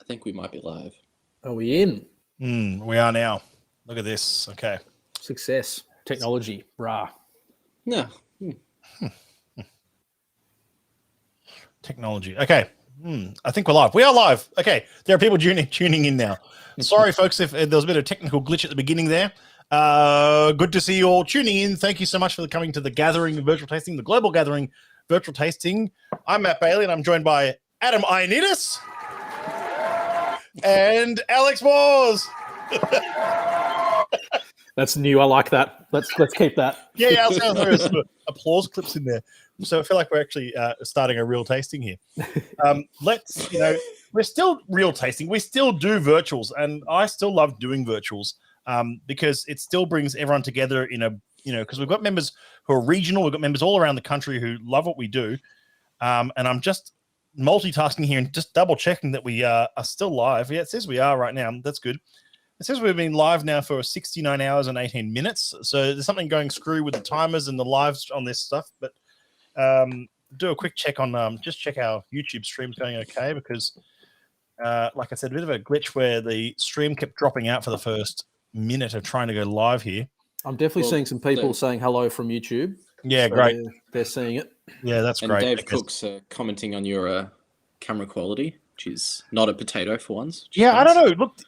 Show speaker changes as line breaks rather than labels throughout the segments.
think we might be live.
Are we in?
We are now. Look at this. Okay.
Success. Technology. Brah.
No.
Technology. Okay. I think we're live. We are live. Okay. There are people tuning in now. Sorry, folks, if there was a bit of technical glitch at the beginning there. Good to see you all tuning in. Thank you so much for coming to the Gathering Virtual Tasting, the Global Gathering Virtual Tasting. I'm Matt Bailey, and I'm joined by Adam Ioannidis and Alex Moores.
That's new. I like that. Let's keep that.
Yeah, there's some applause clips in there. So I feel like we're actually starting a real tasting here. We're still real tasting. We still do virtuals, and I still love doing virtuals because it still brings everyone together in a, because we've got members who are regional. We've got members all around the country who love what we do. And I'm just multitasking here and just double checking that we are still live. Yeah, it says we are right now. That's good. It says we've been live now for 69 hours and 18 minutes. So there's something going screw with the timers and the lives on this stuff. But do a quick check on, just check our YouTube stream's going okay, because like I said, a bit of a glitch where the stream kept dropping out for the first minute of trying to go live here.
I'm definitely seeing some people saying hello from YouTube.
Yeah, so great.
They're seeing it.
Yeah, that's
and
great.
Dave Cook's commenting on your camera quality, which is not a potato for once.
Yeah, nice. I don't know. Look,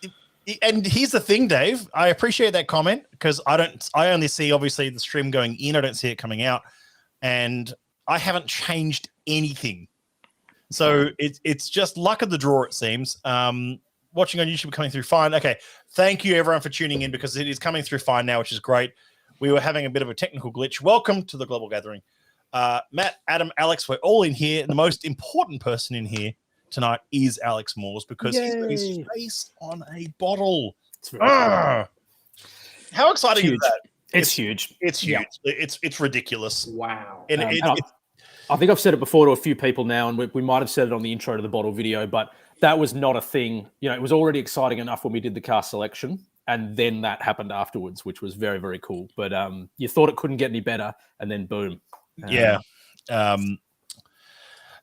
and here's the thing, Dave. I appreciate that comment because I only see obviously the stream going in. I don't see it coming out, and I haven't changed anything. So it's just luck of the draw, it seems. Watching on YouTube coming through fine. Okay, thank you everyone for tuning in because it is coming through fine now, which is great. We were having a bit of a technical glitch. Welcome to the Global Gathering. Matt, Adam, Alex, we're all in here. The most important person in here tonight is Alex Moores because he's got his face on a bottle. How exciting is that?
It's huge.
It's huge. Yeah. It's ridiculous.
Wow.
And I think I've said it before to a few people now, and we might have said it on the intro to the bottle video, but that was not a thing. It was already exciting enough when we did the cast selection, and then that happened afterwards, which was very, very cool. But you thought it couldn't get any better, and then boom.
Yeah.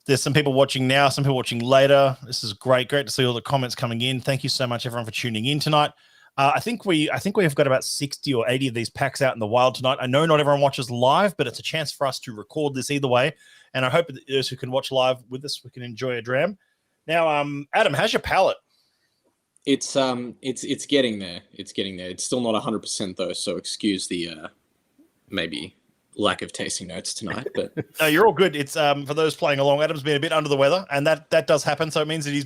There's some people watching now, some people watching later. This is great. Great to see all the comments coming in. Thank you so much, everyone, for tuning in tonight. I think we have got about 60 or 80 of these packs out in the wild tonight. I know not everyone watches live, but it's a chance for us to record this either way. And I hope that those who can watch live with us, we can enjoy a dram. Now, Adam, how's your palate?
It's getting there. It's getting there. It's still not 100% though, so excuse the maybe lack of tasting notes tonight. But
no, you're all good. It's for those playing along. Adam's been a bit under the weather, and that does happen. So it means that his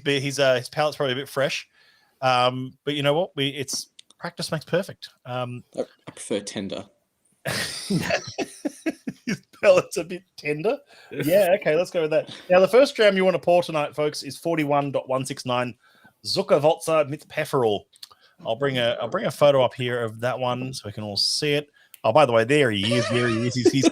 palate's probably a bit fresh. But you know what? It's practice makes perfect. I
prefer tender.
His palate's a bit tender. Yeah, okay, let's go with that. Now, the first dram you want to pour tonight, folks, is 41.169 Zuckerwalzer mit Pfefferl. I'll bring a photo up here of that one so we can all see it. Oh, by the way, there he is. There he is. He's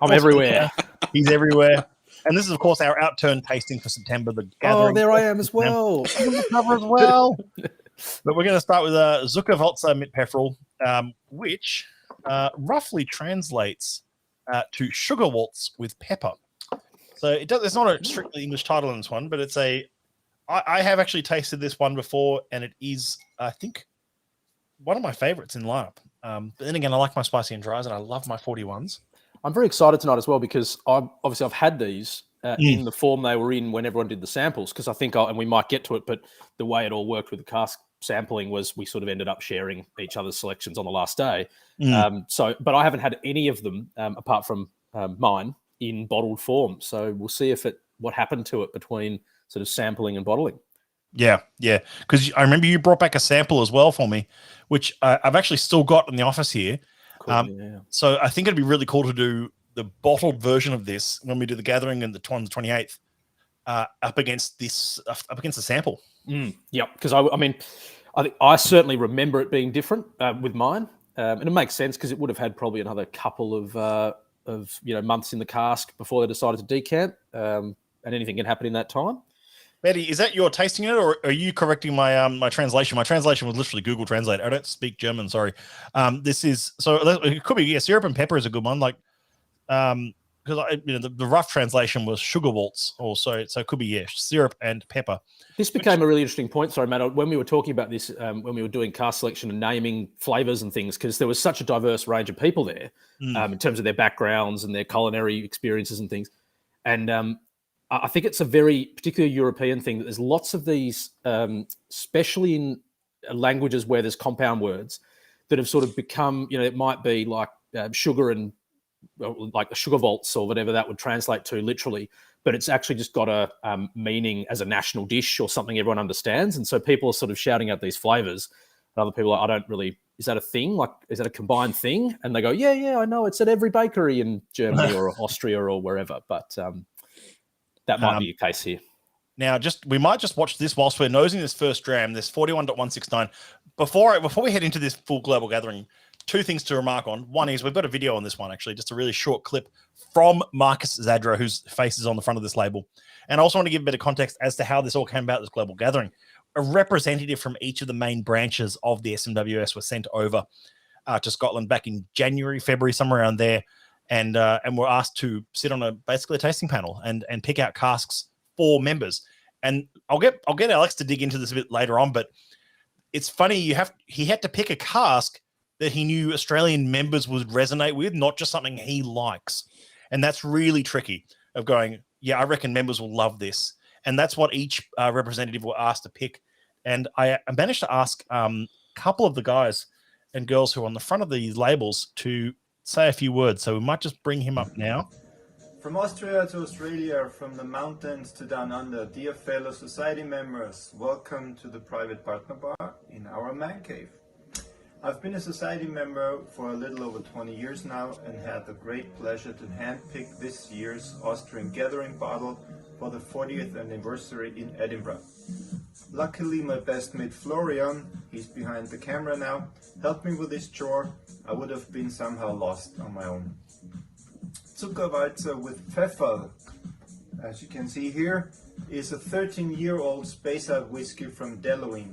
I'm everywhere.
He's everywhere. And this is, of course, our outturn tasting for September. The gathering.
Oh, there I am as well.
I'm on the cover as well. But we're going to start with Zuckerwalzer mit Pfefferl, which roughly translates to sugar waltz with pepper. So it's not a strictly English title in this one, but it's I have actually tasted this one before, and it is, I think, one of my favorites in the lineup. But then again, I like my spicy and dries, and I love my 41s.
I'm very excited tonight as well because I've had these in the form they were in when everyone did the samples, because I think, and we might get to it, but the way it all worked with the cask sampling was we sort of ended up sharing each other's selections on the last day. But I haven't had any of them apart from mine in bottled form. So we'll see what happened to it between sort of sampling and bottling.
Yeah. Because I remember you brought back a sample as well for me, which I've actually still got in the office here. Cool, So I think it'd be really cool to do the bottled version of this when we do the gathering and the 28th up against the sample.
Yeah, because I certainly remember it being different with mine, and it makes sense because it would have had probably another couple of months in the cask before they decided to decant, and anything can happen in that time.
Betty, is that your tasting it, or are you correcting my my translation? My translation was literally Google Translate. I don't speak German, sorry. This is so it could be syrup and pepper is a good one. Like because the rough translation was sugar waltz, or so it could be syrup and pepper.
This became a really interesting point. Sorry, Matt, when we were talking about this, when we were doing cask selection and naming flavors and things, because there was such a diverse range of people there in terms of their backgrounds and their culinary experiences and things. And I think it's a very particularly European thing that there's lots of these, especially in languages where there's compound words that have sort of become, it might be like sugar and like a sugar waltz or whatever that would translate to literally, but it's actually just got a meaning as a national dish or something everyone understands. And so people are sort of shouting out these flavors. And other people are like, I don't really, is that a thing? Like, is that a combined thing? And they go, yeah, I know. It's at every bakery in Germany or Austria or wherever. But that might be the case here.
Now, we might just watch this whilst we're nosing this first dram, this 41.169. Before we head into this full global gathering, two things to remark on. One is we've got a video on this one, actually, just a really short clip from Marcus Zadra, whose face is on the front of this label. And I also want to give a bit of context as to how this all came about, this global gathering. A representative from each of the main branches of the SMWS was sent over to Scotland back in January, February, somewhere around there. And were asked to sit on basically a tasting panel and pick out casks for members. And I'll get Alex to dig into this a bit later on, but it's funny, he had to pick a cask that he knew Australian members would resonate with, not just something he likes. And that's really tricky of going, yeah, I reckon members will love this. And that's what each representative were asked to pick. And I managed to ask a couple of the guys and girls who are on the front of these labels to say a few words. So we might just bring him up now.
From Austria to Australia, from the mountains to down under, dear fellow society members, welcome to the private partner bar in our man cave. I've been a society member for a little over 20 years now and had the great pleasure to handpick this year's Austrian Gathering bottle for the 40th anniversary in Edinburgh. Luckily, my best mate Florian, he's behind the camera now, helped me with this chore. I would have been somehow lost on my own. Zuckerwalzer with Pfeffer, as you can see here, is a 13-year-old Speyside whiskey from Delaware.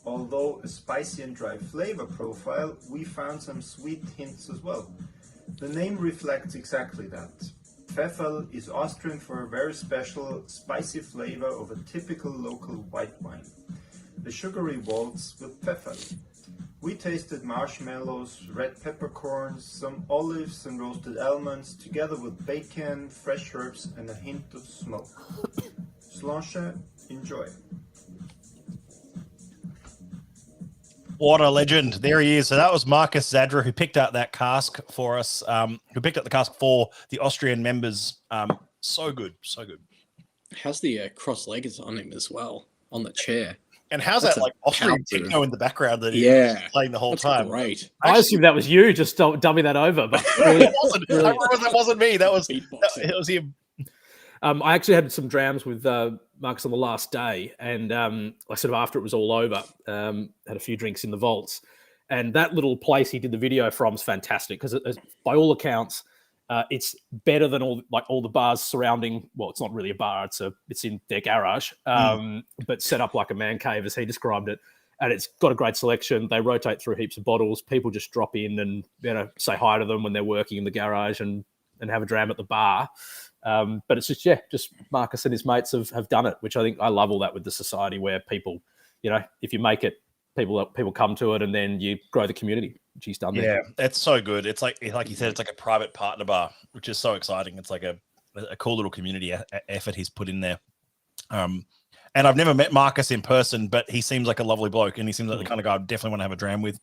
Although a spicy and dry flavor profile, we found some sweet hints as well. The name reflects exactly that. Pfeffer is Austrian for a very special spicy flavor of a typical local white wine. The sugary waltz with pfeffer. We tasted marshmallows, red peppercorns, some olives and roasted almonds, together with bacon, fresh herbs and a hint of smoke. Slanche, enjoy.
What a legend. There he is. So that was Marcus Zadra, who picked out that cask for us, who picked out the cask for the Austrian members. So good. So good.
How's the cross-leggers on him as well, on the chair?
And how's that like Austrian techno in the background that he's playing the whole time?
Great.
I assume that was you. Just dummy that over. But
It wasn't. I promise it wasn't me. It was him.
I actually had some drams with Marcus on the last day, and I sort of after it was all over, had a few drinks in the vaults, and that little place he did the video from is fantastic because, by all accounts, it's better than all the bars surrounding. Well, it's not really a bar; it's in their garage, but set up like a man cave as he described it. And it's got a great selection. They rotate through heaps of bottles. People just drop in and say hi to them when they're working in the garage and have a dram at the bar. But it's just Marcus and his mates have done it, which I think I love all that with the society where people, if you make it, people come to it and then you grow the community, which he's done there.
Yeah, it's so good. It's like you said, it's like a private partner bar, which is so exciting. It's like a cool little community effort he's put in there. And I've never met Marcus in person, but he seems like a lovely bloke and he seems like the kind of guy I definitely want to have a dram with.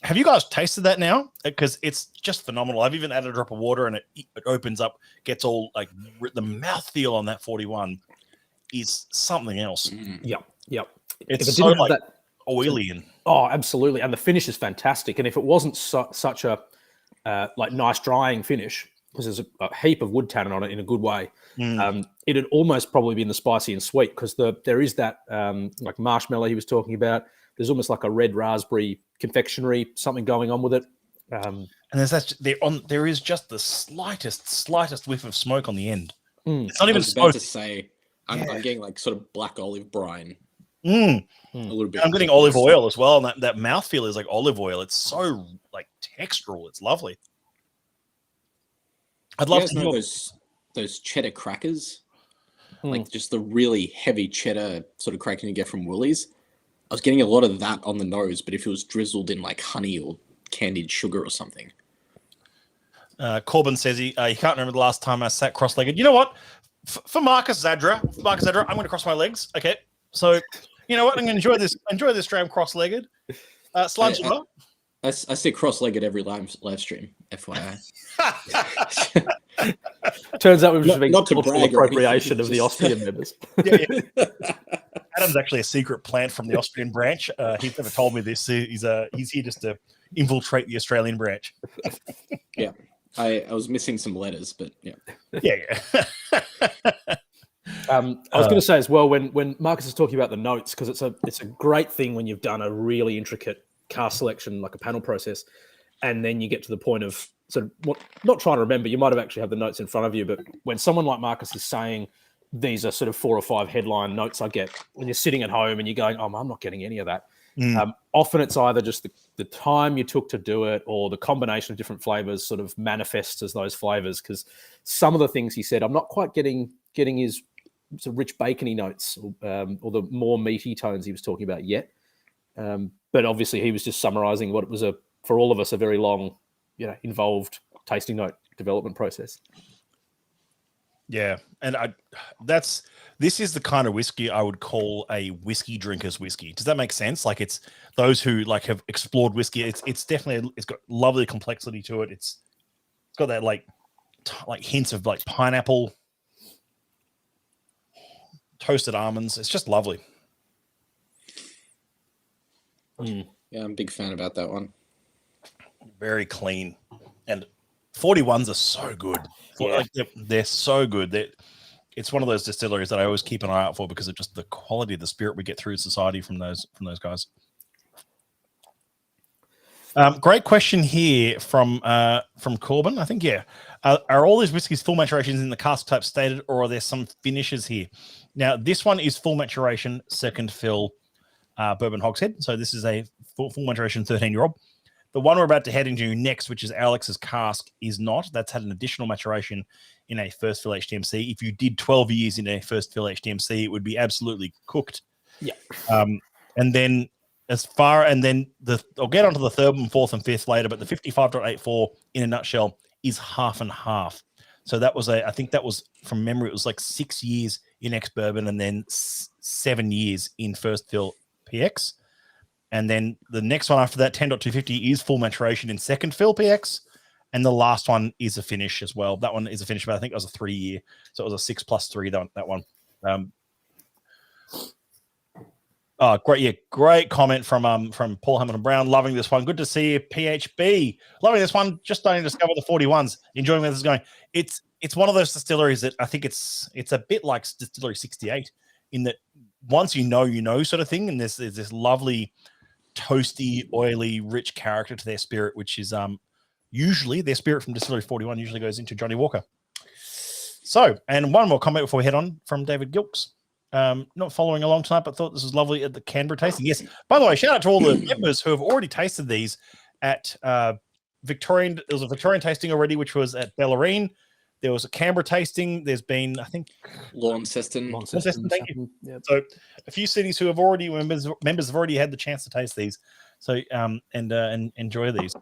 Have you guys tasted that now? Because it's just phenomenal. I've even added a drop of water and it opens up, gets all like the mouthfeel on that 41 is something else.
Yep.
It's so like that oily and
absolutely. And the finish is fantastic. And if it wasn't such a like nice drying finish, because there's a heap of wood tannin on it in a good way, it'd almost probably be in the spicy and sweet because there is that like marshmallow he was talking about. There's almost like a red raspberry confectionery, something going on with it.
And there is just the slightest whiff of smoke on the end. It's not even
about to say, I'm getting like sort of black olive brine. A little bit.
I'm getting olive oil as well, and that mouthfeel is like olive oil. It's so like textural. It's lovely. I'd
You
love
guys
to
know
hear.
those cheddar crackers,
Mm.
like just the really heavy cheddar sort of cracker you get from Woolies. I was getting a lot of that on the nose, but if it was drizzled in like honey or candied sugar or something.
Corbin says he can't remember the last time I sat cross-legged. You know what? For Marcus Zadra, I'm going to cross my legs. Okay, so you know what? I'm going to enjoy this stream cross-legged. Sludge.
I sit cross-legged every live stream, FYI.
Turns out we've just been
not to
cultural
brag or anything,
appropriation of the
just-
Austrian members.
Yeah. Adam's actually a secret plant from the Austrian branch. He's never told me this. He's here just to infiltrate the Australian branch.
Yeah, I was missing some letters, but yeah.
Yeah.
I was going to say as well, when Marcus is talking about the notes, because it's a great thing when you've done a really intricate cast selection, like a panel process, and then you get to the point of sort of not trying to remember. You might have actually have the notes in front of you, but when someone like Marcus is saying these are sort of 4 or 5 headline notes I get when you're sitting at home and you're going, oh, I'm not getting any of that. Often it's either just the time you took to do it or the combination of different flavors sort of manifests as those flavors, because some of the things he said, I'm not quite getting his sort of rich bacony notes or the more meaty tones he was talking about yet. But obviously he was just summarizing what it was for all of us, a very long, involved tasting note development process.
Yeah, and this is the kind of whiskey I would call a whiskey drinker's whiskey. Does that make sense? Like, it's those who like have explored whiskey. It's definitely, it's got lovely complexity to it. It's got that like hints of like pineapple, toasted almonds. It's just lovely.
Yeah, I'm a big fan about that one.
Very clean, and 41s are so good.
Yeah.
Like they're so good. It's one of those distilleries that I always keep an eye out for because of just the quality of the spirit we get through society from those guys. Great question here from Corbin. I think, yeah. Are all these whiskeys full maturations in the cask type stated, or are there some finishes here? Now, this one is full maturation, second fill bourbon hogshead. So this is a full maturation 13-year-old. The one we're about to head into next, which is Alex's cask, is not. That's had an additional maturation in a first fill HDMC. If you did 12 years in a first fill HDMC, it would be absolutely cooked.
Yeah.
And then I'll get onto the third and fourth and fifth later, but the 55.84 in a nutshell is half and half. So that was I think that was from memory, it was like 6 years in ex-bourbon and then 7 years in first fill PX. And then the next one after that, 10.250, is full maturation in second fill PX. And the last one is a finish as well. That one is a finish, but I think it was a 3 year. So it was a 6+3, that one. Great. Yeah, great comment from Paul Hamilton Brown. Loving this one. Good to see you, PHB. Loving this one. Just starting to discover the 41s. Enjoying where this is going. It's one of those distilleries that I think it's a bit like Distillery 68 in that once you know sort of thing. And there's this lovely toasty, oily, rich character to their spirit, which is usually their spirit from Distillery 41 usually goes into Johnny Walker. So, and one more comment before we head on from David Gilks. Not following along tonight, but thought this was lovely at the Canberra tasting. Yes, by the way, shout out to all the members who have already tasted these at Victorian. There was a Victorian tasting already, which was at Bellarine. There was a Canberra tasting. There's been, I think,
Launceston.
Thank you.
Yep.
So a few cities who have already members have already had the chance to taste these. So and enjoy these.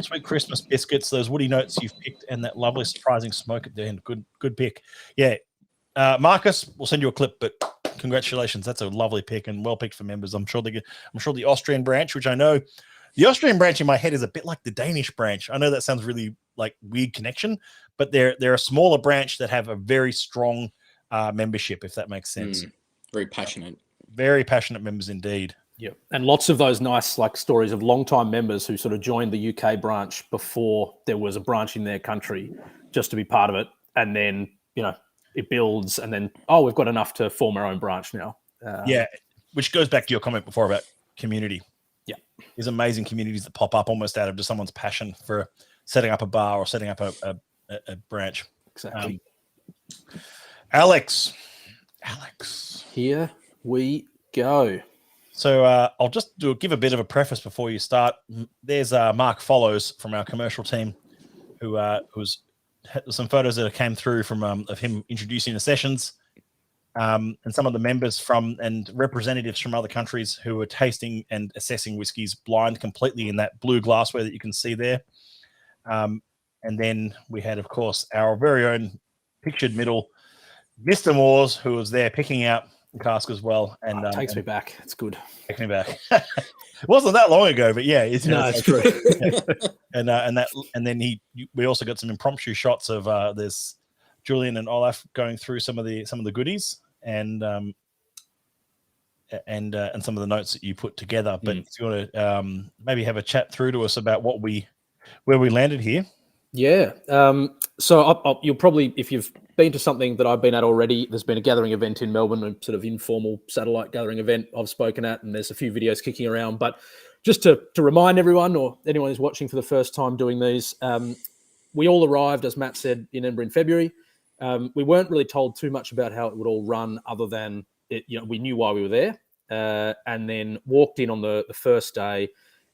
Sweet Christmas biscuits, those woody notes you've picked, and that lovely surprising smoke at the end. Good pick. Yeah. Marcus, we'll send you a clip, but congratulations. That's a lovely pick and well picked for members. I'm sure the Austrian branch, which I know the Austrian branch in my head is a bit like the Danish branch. I know that sounds really like weird connection, but they're a smaller branch that have a very strong membership, if that makes sense.
Very passionate.
Very passionate members indeed.
Yeah, and lots of those nice like stories of long-time members who sort of joined the UK branch before there was a branch in their country, just to be part of it, and then it builds, and then we've got enough to form our own branch now.
Which goes back to your comment before about community.
Yeah,
there's amazing communities that pop up almost out of just someone's passion for setting up a bar or setting up a branch.
Exactly.
Alex,
here we go.
So I'll just give a bit of a preface before you start. There's Mark Follows from our commercial team, who was some photos that came through from of him introducing the sessions, and some of the members from and representatives from other countries who were tasting and assessing whiskies blind completely in that blue glassware that you can see there. And then we had, of course, our very own pictured middle, Mr. Moores, who was there picking out the cask as well. And
it takes me back. It's good.
Takes me back. It wasn't that long ago, but yeah, it's
true.
And then we also got some impromptu shots of there's Julian and Olaf going through some of the goodies and some of the notes that you put together. But if you want to maybe have a chat through to us about where we landed here.
Yeah. So you'll probably, if you've been to something that I've been at already, there's been a gathering event in Melbourne, a sort of informal satellite gathering event I've spoken at, and there's a few videos kicking around. But just to remind everyone, or anyone who's watching for the first time doing these, we all arrived, as Matt said, in Edinburgh in February. We weren't really told too much about how it would all run, other than we knew why we were there, and then walked in on the first day,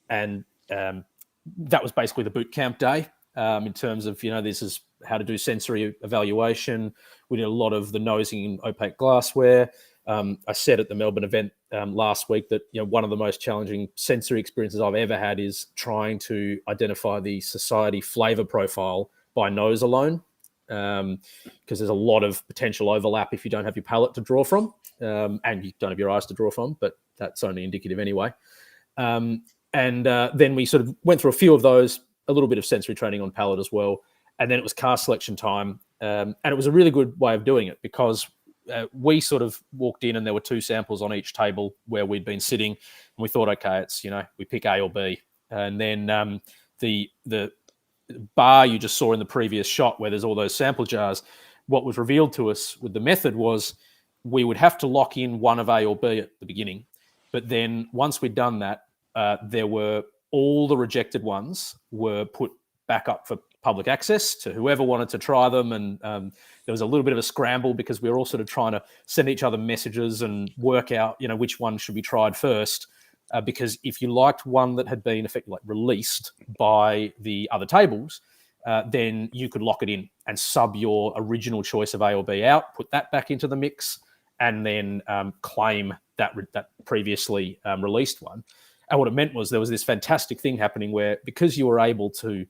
and that was basically the boot camp day. In terms of, this is how to do sensory evaluation. We did a lot of the nosing in opaque glassware. I said at the Melbourne event last week that one of the most challenging sensory experiences I've ever had is trying to identify the society flavour profile by nose alone, because there's a lot of potential overlap if you don't have your palate to draw from, and you don't have your eyes to draw from, but that's only indicative anyway. And then we sort of went through a few of those, a little bit of sensory training on palate as well. And then it was cask selection time. And it was a really good way of doing it, because we sort of walked in and there were 2 samples on each table where we'd been sitting. And we thought, okay, it's, we pick A or B. And then the bar you just saw in the previous shot where there's all those sample jars, what was revealed to us with the method was we would have to lock in one of A or B at the beginning. But then once we'd done that, there were all the rejected ones were put back up for public access to whoever wanted to try them. And there was a little bit of a scramble because we were all sort of trying to send each other messages and work out, which one should be tried first. Because if you liked one that had been effectively released by the other tables, then you could lock it in and sub your original choice of A or B out, put that back into the mix, and then claim that previously released one. And what it meant was there was this fantastic thing happening where, because you were able to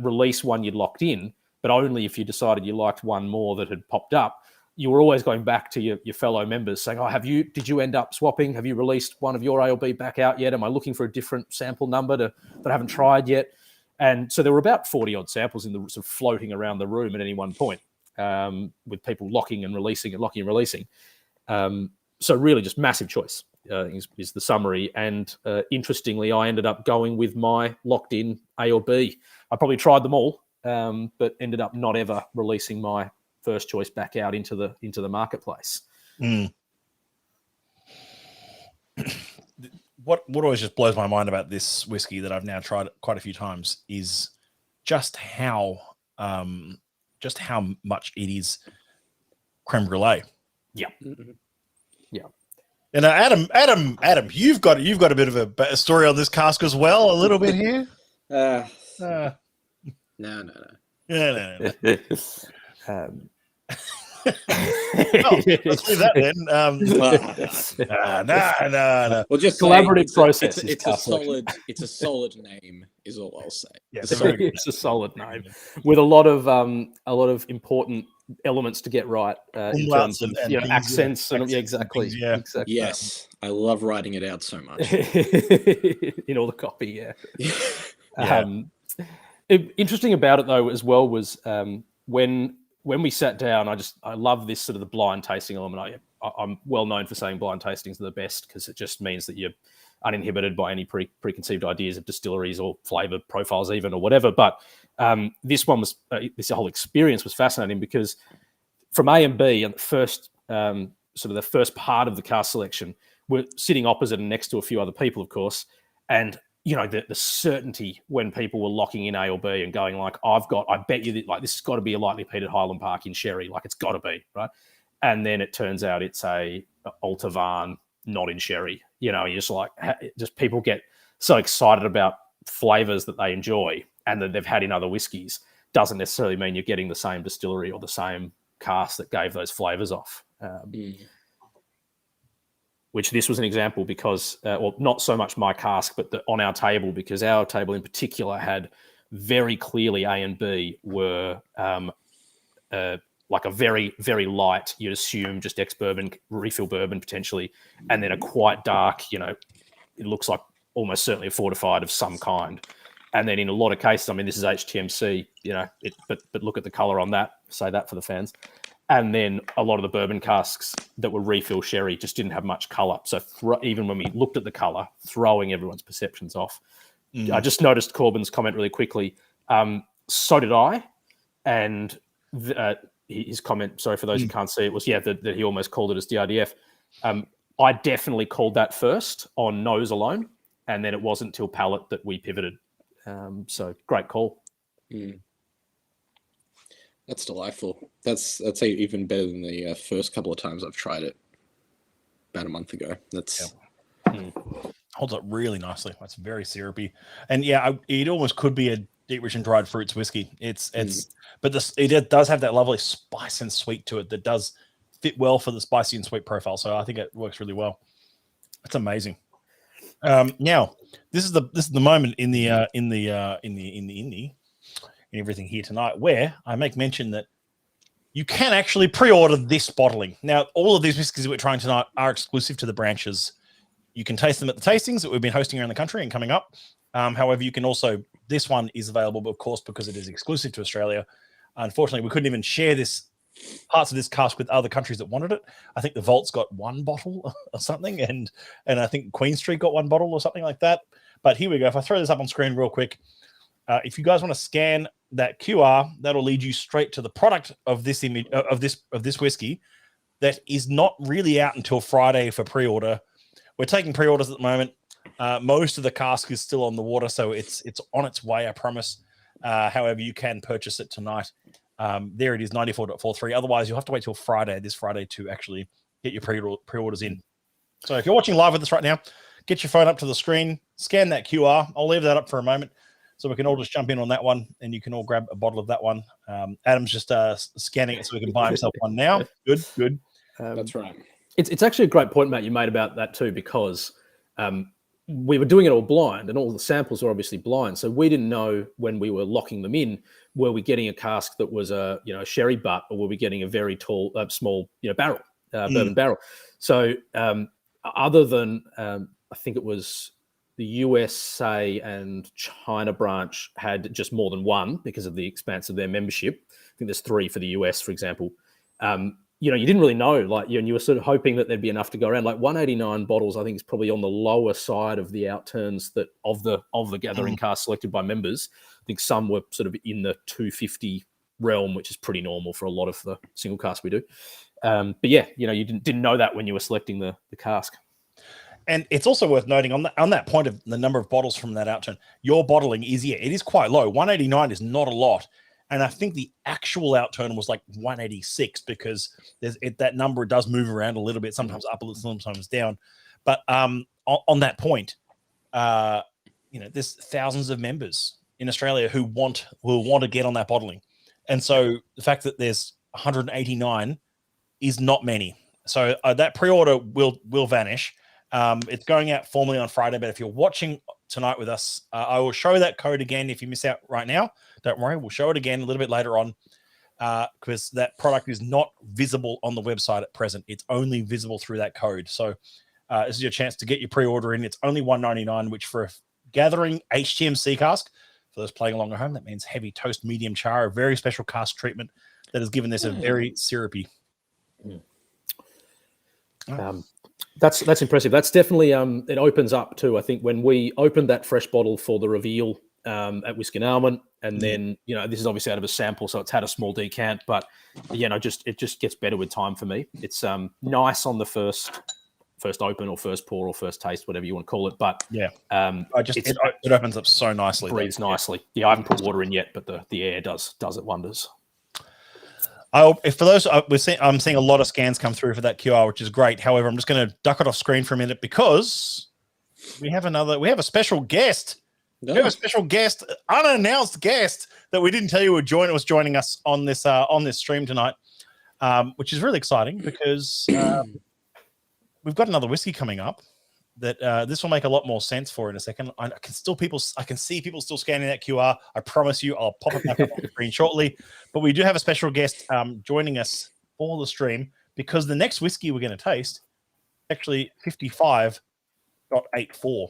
release one you'd locked in, but only if you decided you liked one more that had popped up, you were always going back to your fellow members saying, oh, did you end up swapping? Have you released one of your A or B back out yet? Am I looking for a different sample number that I haven't tried yet? And so there were about 40 odd samples in the sort of floating around the room at any one point, with people locking and releasing. So really just massive choice. Is the summary. And interestingly, I ended up going with my locked in A or B. I probably tried them all, but ended up not ever releasing my first choice back out into the marketplace.
What always just blows my mind about this whiskey that I've now tried quite a few times is just how much it is creme brulee.
Yeah. Mm-hmm. Yeah.
And Adam, you've got a bit of a story on this cask as well, a little bit here.
No.
Yeah, no. Well, let's leave that then. No.
Well, just
collaborative process.
It's a solid name, is all I'll say.
Yeah,
it's a solid name with a lot of important elements to get right in terms of accents and exactly.
Things, yeah.
Exactly.
Yes, I love writing it out so much
in all the copy. Interesting about it though as well was when we sat down, I love this sort of the blind tasting element. I'm well known for saying blind tastings are the best because it just means that you're uninhibited by any preconceived ideas of distilleries or flavour profiles even or whatever. But this whole experience was fascinating because from A and B and the first part of the cask selection, we're sitting opposite and next to a few other people, of course, and the certainty when people were locking in A or B and going like, I bet you that this has got to be a lightly peated Highland Park in sherry, like it's got to be, right? And then it turns out it's a Altavan, not in sherry. You're just people get so excited about flavors that they enjoy and that they've had in other whiskies doesn't necessarily mean you're getting the same distillery or the same cask that gave those flavors off. Which this was an example because, well, not so much my cask, but on our table, because our table in particular had very clearly A and B were like a very, very light, you'd assume just ex-bourbon, refill bourbon potentially, and then a quite dark, you know, it looks like almost certainly a fortified of some kind. And then in a lot of cases, I mean, this is HTMC, you know, but look at the color on that, say that for the fans. And then a lot of the bourbon casks that were refill sherry just didn't have much color. So even when we looked at the color, throwing everyone's perceptions off. I just noticed Corbin's comment really quickly. So did I. And his comment, sorry for those who can't see it, was, that he almost called it as DRDF. I definitely called that first on nose alone. And then it wasn't until palate that we pivoted. So great call.
That's delightful. That's even better than the first couple of times I've tried it about a month ago. That's
holds up really nicely. That's very syrupy, and it almost could be a deep rich and dried fruits whiskey. But it does have that lovely spice and sweet to it that does fit well for the spicy and sweet profile. So I think it works really well. It's amazing. Now this is the moment in everything here tonight where I make mention that you can actually pre-order this bottling. Now, all of these whiskies that we're trying tonight are exclusive to the branches. You can taste them at the tastings that we've been hosting around the country and coming up. However, you can also, this one is available, of course, because it is exclusive to Australia. Unfortunately, we couldn't even share parts of this cask with other countries that wanted it. I think the Vault's got one bottle or something, and I think Queen Street got one bottle or something like that. But here we go. If I throw this up on screen real quick, if you guys want to scan that QR, that'll lead you straight to the product of this image of this whiskey that is not really out until Friday for pre-order. We're taking pre-orders at the moment. Most of the cask is still on the water, so it's on its way, I promise. However, you can purchase it tonight. There it is, 94.43. Otherwise, you'll have to wait till this Friday, to actually get your pre-orders in. So if you're watching live with us right now, get your phone up to the screen, scan that QR. I'll leave that up for a moment so we can all just jump in on that one, and you can all grab a bottle of that one. Adam's just scanning it so we can buy himself one now. Good.
That's right.
It's actually a great point, Matt, you made about that too, because we were doing it all blind, and all the samples were obviously blind. So we didn't know when we were locking them in, were we getting a cask that was a sherry butt, or were we getting a very tall, small barrel, bourbon barrel. So other than I think it was the USA and China branch had just more than one because of the expanse of their membership. I think there's 3 for the US, for example. You didn't really know, and you were sort of hoping that there'd be enough to go around. Like 189 bottles, I think, is probably on the lower side of the outturns that of the gathering cask selected by members. I think some were sort of in the 250 realm, which is pretty normal for a lot of the single cask we do. But yeah, you didn't know that when you were selecting the cask.
And it's also worth noting on that point of the number of bottles from that outturn, your bottling it is quite low. 189 is not a lot. And I think the actual outturn was like 186 because that number does move around a little bit, sometimes up a little, sometimes down. But on that point, there's thousands of members in Australia who want to get on that bottling. And so the fact that there's 189 is not many. So that pre-order will vanish. It's going out formally on Friday, but if you're watching tonight with us, I will show that code again if you miss out right now. Don't worry, we'll show it again a little bit later on because that product is not visible on the website at present. It's only visible through that code. So this is your chance to get your pre-order in. It's only $1.99, which for a gathering HTMC cask, for those playing along at home, that means heavy toast, medium char, a very special cask treatment that has given this a very syrupy.
That's impressive. That's definitely it opens up too. I think when we opened that fresh bottle for the reveal at Whiskey and Almond, and then this is obviously out of a sample, so it's had a small decant, but it just gets better with time for me. It's nice on the first open or first pour or first taste, whatever you want to call it. But
it opens up so nicely,
breathes nicely. Yeah, I haven't put water in yet, but the air does it wonders.
For those, I'm seeing a lot of scans come through for that QR, which is great. However, I'm just going to duck it off screen for a minute because we have a special guest We have a special guest, unannounced guest that we didn't tell you was joining us on this stream tonight, which is really exciting because we've got another whiskey coming up that this will make a lot more sense for in a second. I can see people still scanning that QR. I promise you, I'll pop it back up on the screen shortly. But we do have a special guest joining us for the stream because the next whiskey we're going to taste is actually 55.84,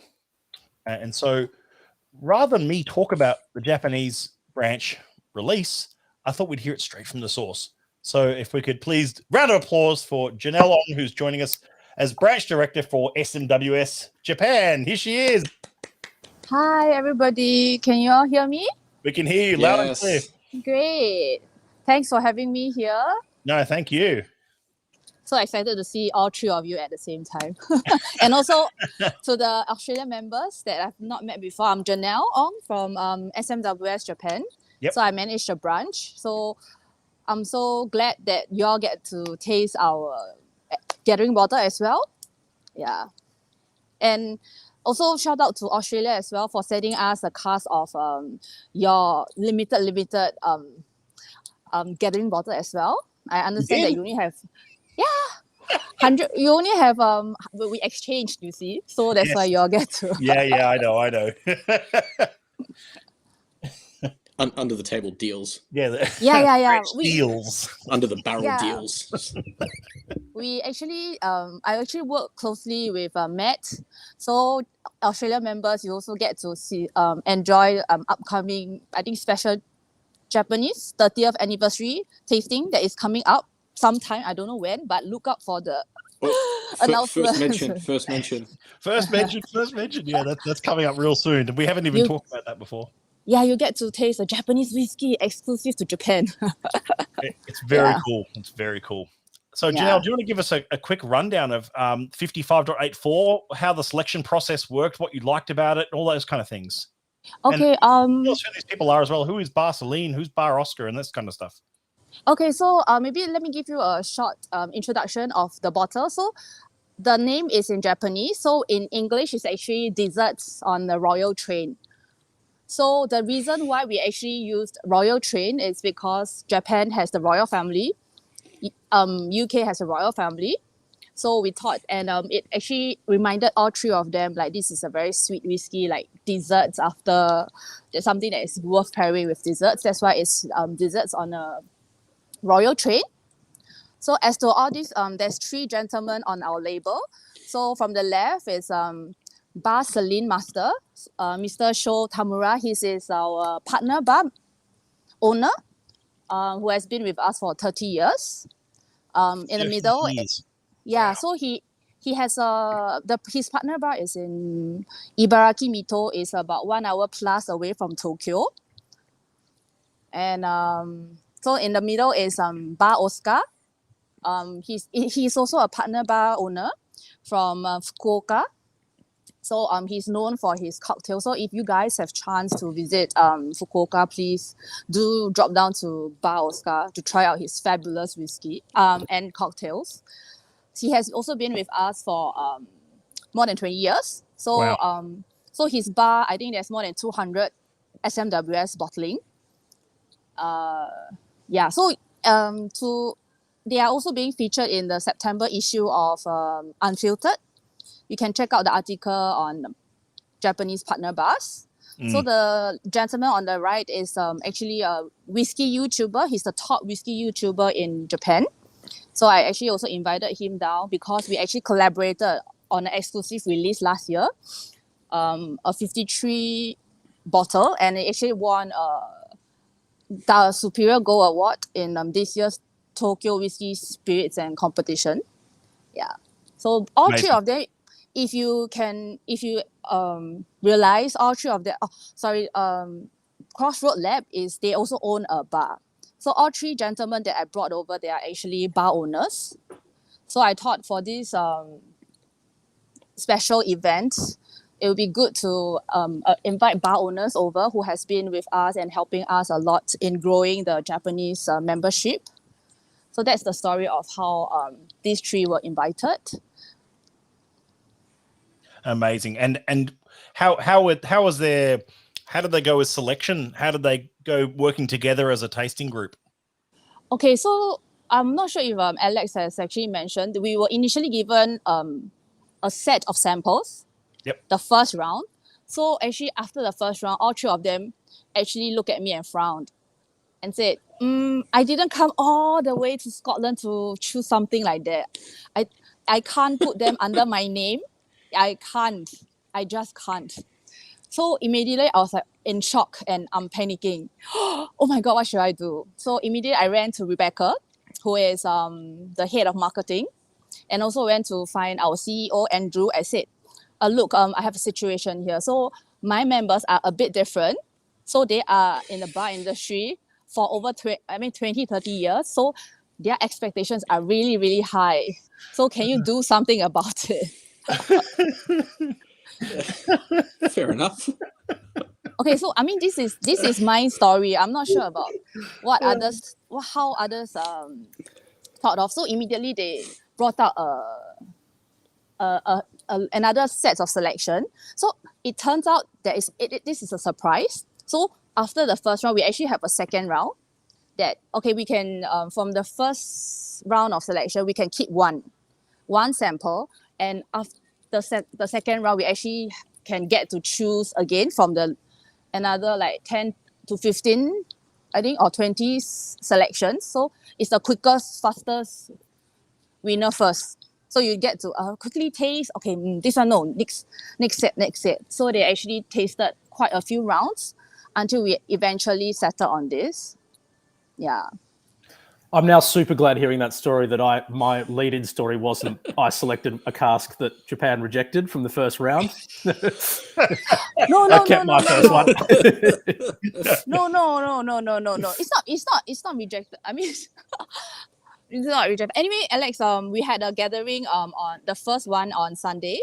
and so, rather than me talk about the Japanese branch release, I thought we'd hear it straight from the source. So if we could please, round of applause for Janelle Ong, who's joining us as branch director for SMWS Japan. Here she is.
Hi, everybody. Can you all hear me?
We can hear you loud and clear.
Great. Thanks for having me here.
No, thank you.
So excited to see all three of you at the same time. And also to the Australian members that I've not met before, I'm Janelle Ong from SMWS Japan.
Yep.
So I manage the branch. So I'm so glad that you all get to taste our gathering bottle as well. Yeah. And also shout out to Australia as well for sending us a cask of your limited gathering bottle as well. I understand that you only have 100. You only have we exchanged, you see, so that's why you all get to.
Yeah, I know.
Under the table deals.
Yeah.
Deals
Under the barrel deals.
We actually, I actually work closely with Matt. So Australian members, you also get to see enjoy upcoming, I think, special Japanese 30th anniversary tasting that is coming up sometime. I don't know when, but look up for the announcement.
First mention.
Yeah, that's coming up real soon. We haven't even talked about that before.
Yeah, you get to taste a Japanese whiskey exclusive to Japan.
It's very cool. It's very cool. So, Janelle, do you want to give us a quick rundown of 55.84, how the selection process worked, what you liked about it, all those kind of things?
Okay.
Tell us who these people are as well. Who is Bar Celine? Who's Bar Oscar? And this kind of stuff.
Okay, so maybe let me give you a short introduction of the bottle. So the name is in Japanese. So in English, it's actually Desserts on the Royal Train. So the reason why we actually used Royal Train is because Japan has the royal family. UK has a royal family. So we thought, and it actually reminded all three of them, like, this is a very sweet whiskey, like desserts after, there's something that is worth pairing with desserts. That's why it's desserts on a royal train. So as to all these, there's three gentlemen on our label. So from the left is Bar Celine Master, Mr. Sho Tamura. He is our partner bar owner, who has been with us for 30 years. In the middle, so he has his partner bar is in Ibaraki Mito, is about 1 hour plus away from Tokyo. And so in the middle is Bar Oscar. He's also a partner bar owner from Fukuoka. So he's known for his cocktails. So if you guys have chance to visit Fukuoka, please do drop down to Bar Oscar to try out his fabulous whiskey and cocktails. He has also been with us for more than 20 years. So so his bar, I think there's more than 200 SMWS bottling. So they are also being featured in the September issue of Unfiltered. You can check out the article on Japanese partner bars. So the gentleman on the right is actually a whiskey YouTuber. He's the top whiskey YouTuber in Japan. So I actually also invited him down because we actually collaborated on an exclusive release last year, a 53 bottle, and it actually won the Superior Gold Award in this year's Tokyo Whiskey Spirits and Competition. Yeah. So all three of them, if you realize all three of them, Crossroad Lab they also own a bar. So all three gentlemen that I brought over, they are actually bar owners. So I thought for this special event, it would be good to invite bar owners over who has been with us and helping us a lot in growing the Japanese membership. So that's the story of how these three were invited.
Amazing. And How did they go with selection? How did they go working together as a tasting group?
Okay, so I'm not sure if Alex has actually mentioned, we were initially given a set of samples.
Yep.
The first round. So actually, after the first round, all three of them actually looked at me and frowned and said, I didn't come all the way to Scotland to choose something like that. I can't put them under my name. I can't. I just can't. So immediately I was like in shock and I'm panicking. Oh my God, what should I do? So immediately I ran to Rebecca, who is the head of marketing, and also went to find our CEO, Andrew. I said, look, I have a situation here. So my members are a bit different. So they are in the bar industry for over 20, 30 years. So their expectations are really, really high. So can you do something about it?
Fair enough.
Okay, so I mean, this is my story. I'm not sure about how others thought of. So immediately they brought out another set of selection. So it turns out this is a surprise. So after the first round, we actually have a second round. That okay, we can from the first round of selection, we can keep one sample, and after the second round, we actually can get to choose again from another like 10 to 15, I think, or 20 selections. So it's the quickest, fastest winner first. So you get to quickly taste. Okay, this one no. Next set. So they actually tasted quite a few rounds until we eventually settled on this. Yeah.
I'm now super glad hearing that story that my lead-in story wasn't I selected a cask that Japan rejected from the first round.
No.
I kept my first one.
No. It's not rejected. I mean, it's not rejected. Anyway, Alex, we had a gathering on the first one on Sunday.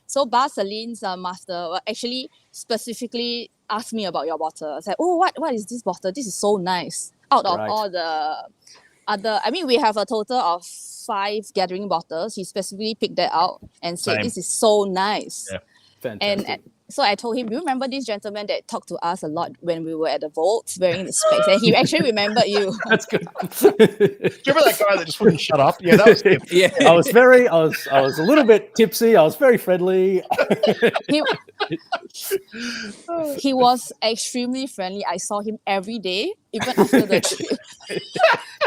So Bar Celine's master actually specifically asked me about your bottle. I said, oh, what is this bottle? This is so nice. Out of all the other, I mean, we have a total of 5 gathering bottles. He specifically picked that out and said, this is so nice.
Yeah.
Fantastic.
And so I told him, do you remember this gentleman that talked to us a lot when we were at the vault wearing the specs? And he actually remembered you.
That's good.
Do you remember that guy that just wouldn't shut up? Yeah, that was him.
Yeah.
I was a little bit tipsy. I was very friendly.
He was extremely friendly. I saw him every day, even after the trip.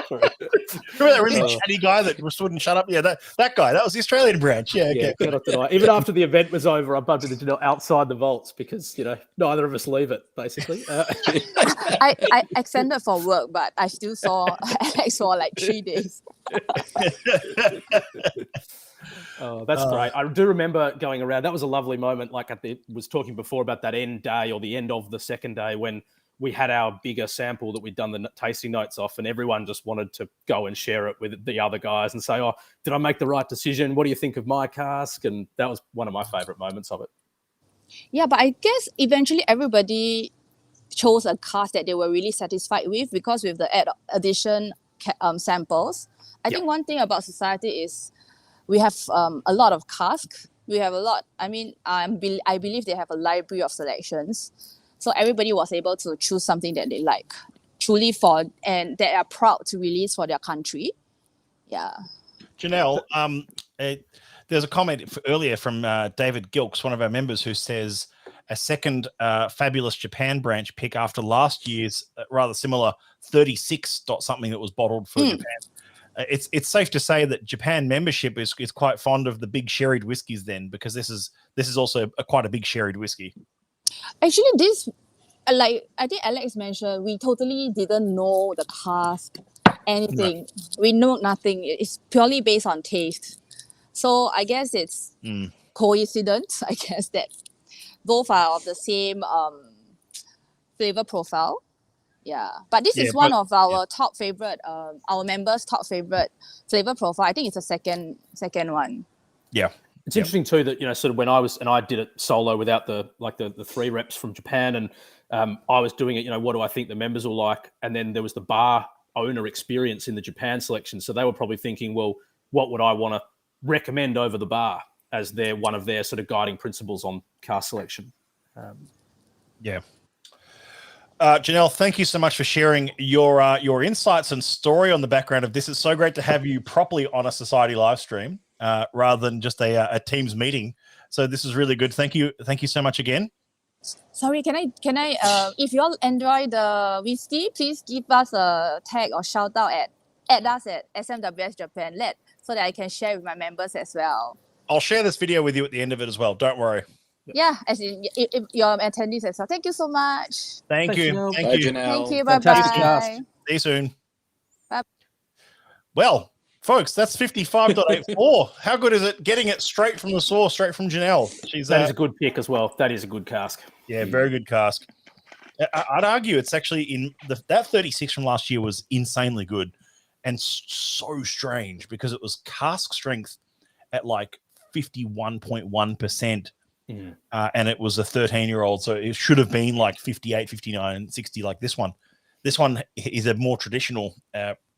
Remember that really chatty guy that just wouldn't shut up? Yeah, that guy. That was the Australian branch. Yeah, okay.
Yeah, even after the event was over, I bumped into him outside the vaults because neither of us leave it basically.
I extended for work, but I still saw Alex for like 3 days.
Oh, that's great. I do remember going around. That was a lovely moment. Like was talking before about that end day or the end of the second day when we had our bigger sample that we'd done the tasting notes off, and everyone just wanted to go and share it with the other guys and say, oh, did I make the right decision? What do you think of my cask? And that was one of my favorite moments of it.
Yeah, but I guess eventually everybody chose a cask that they were really satisfied with, because with the addition samples, I think one thing about society is we have a lot of casks. We have a lot. I mean, I believe they have a library of selections. So everybody was able to choose something that they like, truly and they are proud to release for their country. Yeah.
Janelle, there's a comment earlier from David Gilks, one of our members, who says a second fabulous Japan branch pick after last year's rather similar 36 something that was bottled for Japan. It's safe to say that Japan membership is quite fond of the big sherried whiskies then, because this is also quite a big sherried whiskey.
Actually, this, like I think Alex mentioned, we totally didn't know the cask, anything. No. We know nothing. It's purely based on taste. So I guess it's coincidence, I guess, that both are of the same flavor profile. Yeah, but this is one of our top favorite, our members' top favorite flavor profile. I think it's the second one.
Yeah.
It's interesting too that, sort of when I did it solo without the 3 reps from Japan, and I was doing it, what do I think the members will like? And then there was the bar owner experience in the Japan selection. So they were probably thinking, well, what would I want to recommend over the bar? as one of their sort of guiding principles on cask selection.
Yeah. Janelle, thank you so much for sharing your insights and story on the background of this. It's so great to have you properly on a society live stream rather than just a Teams meeting. So this is really good. Thank you so much again.
Sorry, can I if you all enjoy the whiskey, please give us a tag or shout out at us at SMWS Japan so that I can share with my members as well.
I'll share this video with you at the end of it as well. Don't worry.
Yeah, as in if your attendees as well. Thank you so much.
Thank you.
Janelle.
Thank
Bye,
you.
Janelle.
Thank you.
Fantastic
Bye
cast.
bye.
See you soon.
Bye.
Well, folks, that's 55.84. How good is it getting it straight from the source, straight from Janelle?
That is a good pick as well. That is a good cask.
Yeah, very good cask. I'd argue it's actually that 36 from last year was insanely good and so strange because it was cask strength at like 51.1%. And it was a 13-year-old, so it should have been like 58, 59, 60 like this one. This one is a more traditional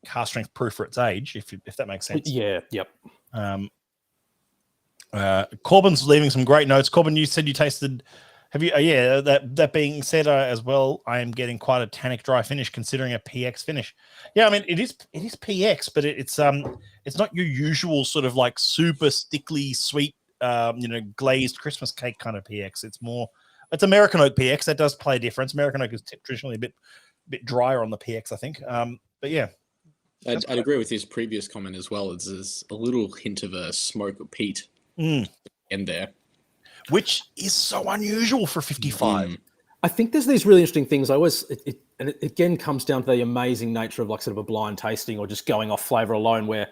cask strength proof for its age, if that makes sense.
Yeah, yep.
Corbin's leaving some great notes. Corbin, you said you tasted. Have you? Yeah. That being said, as well, I am getting quite a tannic dry finish considering a PX finish. Yeah, I mean it is PX, but it's not your usual sort of like super stickly sweet, glazed Christmas cake kind of PX. It's American oak PX. That does play a difference. American oak is traditionally a bit drier on the PX, I think. But yeah.
I'd agree with his previous comment as well. There's a little hint of a smoke or peat in there,
which is so unusual for 55.
I think there's these really interesting things. It again comes down to the amazing nature of like sort of a blind tasting or just going off flavor alone, where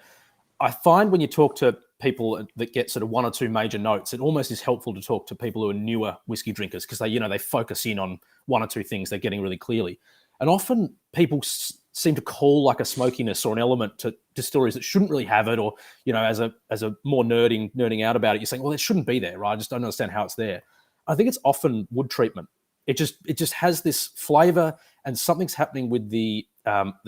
I find when you talk to people that get sort of one or two major notes, it almost is helpful to talk to people who are newer whiskey drinkers because they focus in on one or two things they're getting really clearly. And often people seem to call like a smokiness or an element to distilleries that shouldn't really have it, or as a more nerding out about it, you're saying, well, it shouldn't be there, right? I just don't understand how it's there. I think it's often wood treatment. It just has this flavor, and something's happening with the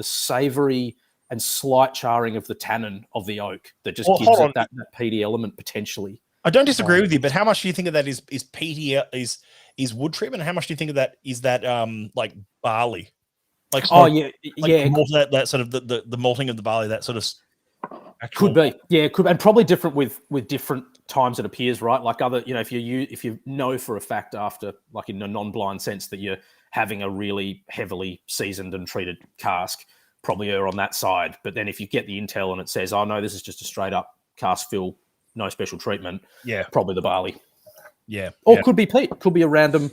savory and slight charring of the tannin of the oak that just gives it that peaty element potentially.
I don't disagree with you, but how much do you think of that is peaty is wood treatment? And how much do you think of that is that like barley? Like more that sort of the malting of the barley, that sort of
could be, and probably different with different times it appears, right? Like other, if you know for a fact after, like in a non-blind sense, that you're having a really heavily seasoned and treated cask, probably err on that side. But then if you get the intel and it says, oh no, this is just a straight up cask fill, no special treatment, probably the barley. Or could be peat, could be a random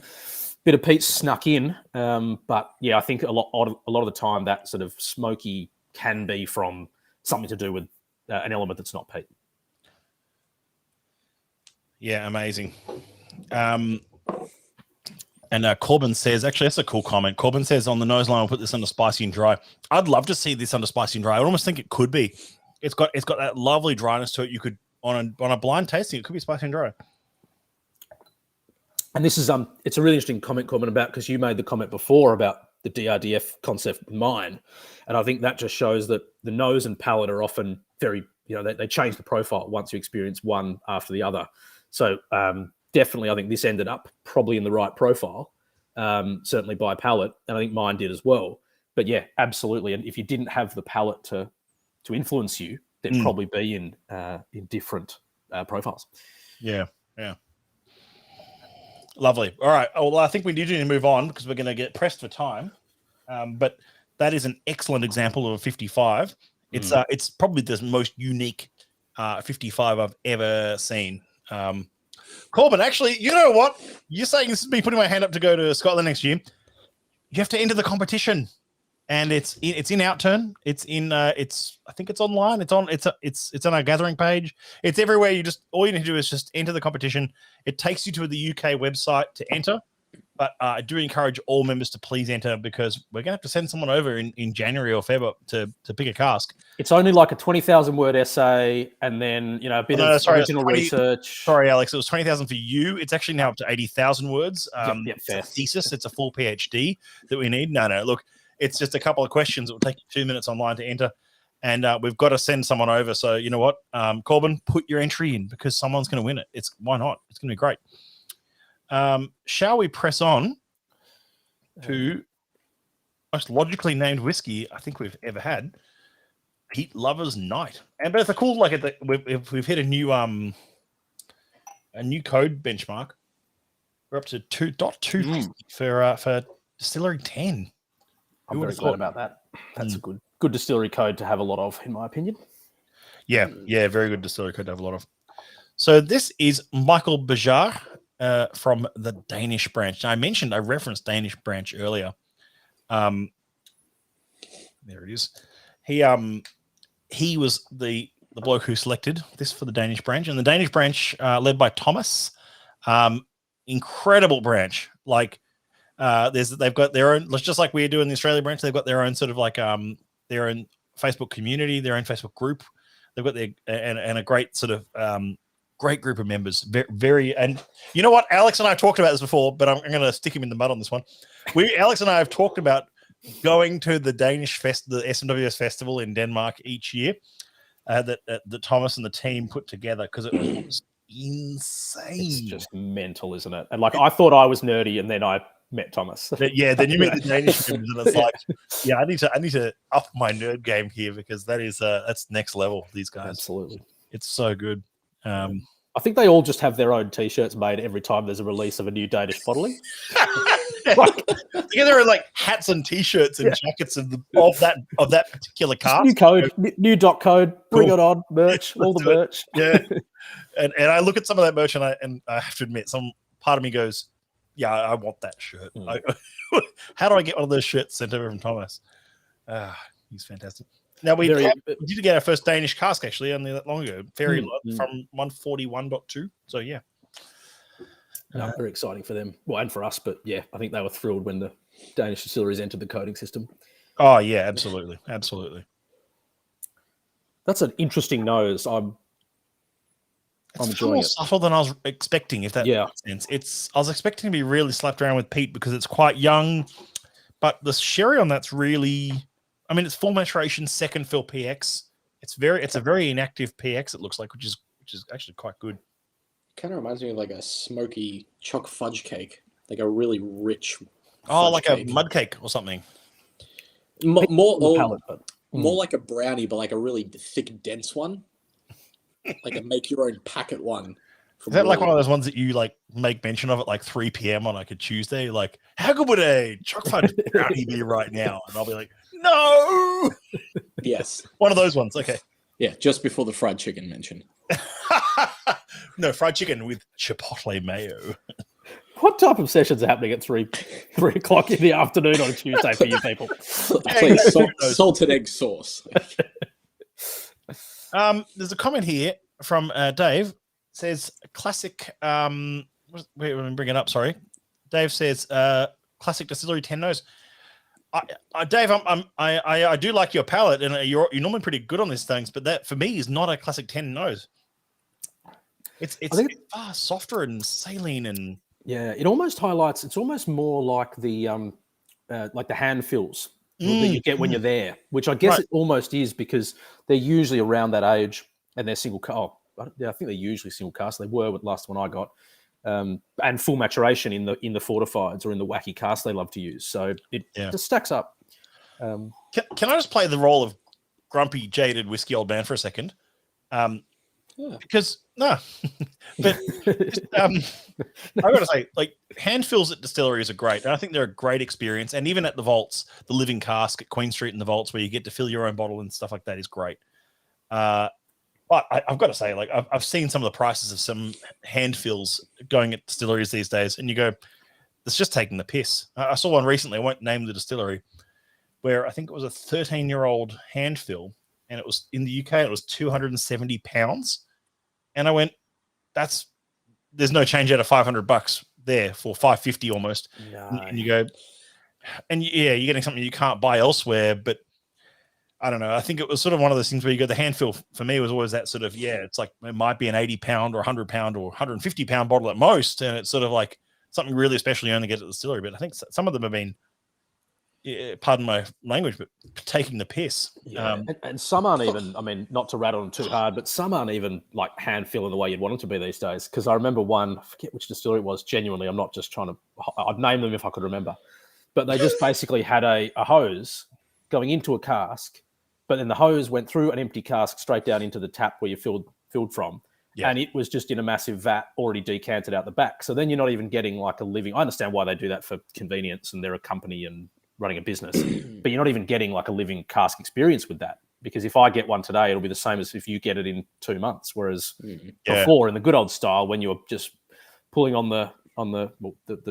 bit of peat snuck in, but I think a lot of the time that sort of smoky can be from something to do with an element that's not peat.
Yeah, amazing. And Corbin says, actually, that's a cool comment. Corbin says on the nose line, I'll put this under spicy and dry. I'd love to see this under spicy and dry. I almost think it could be. It's got that lovely dryness to it. You could on a blind tasting, it could be spicy and dry.
And this is it's a really interesting comment, Corbin, about, because you made the comment before about the DRDF concept with mine, and I think that just shows that the nose and palate are often very, they change the profile once you experience one after the other. So definitely, I think this ended up probably in the right profile, certainly by palate, and I think mine did as well. But yeah, absolutely. And if you didn't have the palate to influence you, they'd probably be in different profiles.
Yeah. Lovely. All right. Well, I think we do need to move on because we're going to get pressed for time. But that is an excellent example of a 55. It's probably the most unique 55 I've ever seen. Corbin, actually, you know what? You're saying this is me putting my hand up to go to Scotland next year. You have to enter the competition, and it's in Outturn. It's in I think it's online. It's on our gathering page. It's everywhere. All you need to do is just enter the competition. It takes you to the UK website to enter. But I do encourage all members to please enter, because we're gonna have to send someone over in January or February to pick a cask.
It's only like a 20,000 word essay, and then a bit of original research.
Sorry, Alex, it was 20,000 for you. It's actually now up to 80,000 words.
Fair.
It's a thesis. It's a full PhD that we need. No. Look, it's just a couple of questions. It will take you 2 minutes online to enter. And we've got to send someone over. So you know what, Corbin, put your entry in because someone's going to win it. Why not? It's going to be great. Shall we press on to most logically named whiskey I think we've ever had, Heat Lovers Night? And but it's a cool we've hit a new code benchmark. We're up to 2.2 for distillery 10.
I'm very glad about that. That's a good distillery code to have a lot of, in my opinion.
Yeah, very good distillery code to have a lot of. So this is Michael Bajar from the Danish branch. Now, I referenced Danish branch earlier. There it is. He was the bloke who selected this for the Danish branch, and the Danish branch led by Thomas. Incredible branch. Like they've got their own, just like we're doing the Australia branch, they've got their own sort of like their own Facebook community, their own Facebook group. They've got their and a great sort of great group of members. Very, and you know what, Alex and I talked about this before, but I'm going to stick him in the mud on this one. Alex and I have talked about going to the Danish the SMWS festival in Denmark each year that Thomas and the team put together, because it was insane.
It's just mental, isn't it? And like, I thought I was nerdy, and then I met Thomas.
Then you meet the Danish members, and it's like, yeah, I need to up my nerd game here, because that's next level. These guys,
absolutely,
it's so good.
I think they all just have their own T-shirts made every time there's a release of a new Danish bottling.
There are like hats and T-shirts and jackets of that particular cast.
New code, new dot code. Bring it on, merch, all the merch.
Yeah, and I look at some of that merch, and I have to admit, some part of me goes, yeah, I want that shirt. How do I get one of those shirts sent over from Thomas? He's fantastic. Now, we did get our first Danish cask, actually, only that long ago. Very from 141.2. So, yeah.
Very exciting for them. Well, and for us. But, yeah, I think they were thrilled when the Danish distilleries entered the coding system.
Oh, yeah, absolutely. Absolutely.
That's an interesting nose. I'm enjoying it.
Subtle than I was expecting, if that makes sense. I was expecting to be really slapped around with peat because it's quite young, but the sherry on that's really, I mean, it's full maturation, second fill PX. It's a very inactive PX, it looks like, which is actually quite good.
Kind of reminds me of like a smoky choc fudge cake, like a really rich.
Like
cake.
A mud cake or something.
More like a brownie, but like a really thick, dense one. Like a make your own packet one.
Is that like one of those ones that you like make mention of at like 3 p.m. on like a Tuesday? Like, how good would a choc fudge brownie be right now? And I'll be like, no.
Yes.
One of those ones. Okay.
Yeah, just before the fried chicken mention.
No, fried chicken with chipotle mayo.
What type of sessions are happening at 3 o'clock in the afternoon on a Tuesday for you people?
Please, salted egg sauce.
There's a comment here from Dave. It says classic. Wait, let me bring it up. Sorry, Dave says classic distillery 10 nose. Dave, I do like your palate, and you're normally pretty good on these things, but that for me is not a classic 10 nose. It's far softer and saline, and
it almost highlights. It's almost more like the hand fills that you get when you're there, which I guess it almost is, because they're usually around that age and they're single cask. I think they're usually single cask. They were with the last one I got, and full maturation in the fortifieds or in the wacky cask they love to use. So it just stacks up.
Can I just play the role of grumpy, jaded whiskey old man for a second? Because but I gotta say, like, hand fills at distilleries are great, and I think they're a great experience. And even at the vaults, the living cask at Queen Street and the vaults, where you get to fill your own bottle and stuff like that, is great. But I've got to say, like, I've seen some of the prices of some hand fills going at distilleries these days, and you go, it's just taking the piss. I saw one recently, I won't name the distillery, where I think it was a 13-year-old hand fill, and it was in the UK, it was £270. And I went, there's no change out of $500 there for $550 almost. No. And you go, and you're getting something you can't buy elsewhere. But I don't know. I think it was sort of one of those things where you go, the hand fill for me was always that sort of, it's like, it might be an 80-pound or 100-pound or 150-pound bottle at most. And it's sort of like something really special you only get at the distillery. But I think some of them have been pardon my language, but taking the piss.
Yeah. And some aren't even, I mean, not to rattle them too hard, but some aren't even like hand filling the way you'd want them to be these days. Because I remember one, I forget which distillery it was, genuinely, I'm not just trying to, I'd name them if I could remember. But they just basically had a hose going into a cask, but then the hose went through an empty cask straight down into the tap where you filled from. Yeah. And it was just in a massive vat already decanted out the back. So then you're not even getting like a living. I understand why they do that for convenience and they're a company and running a business, but you're not even getting like a living cask experience with that. Because if I get one today, it'll be the same as if you get it in 2 months. Whereas before, in the good old style, when you were just pulling on the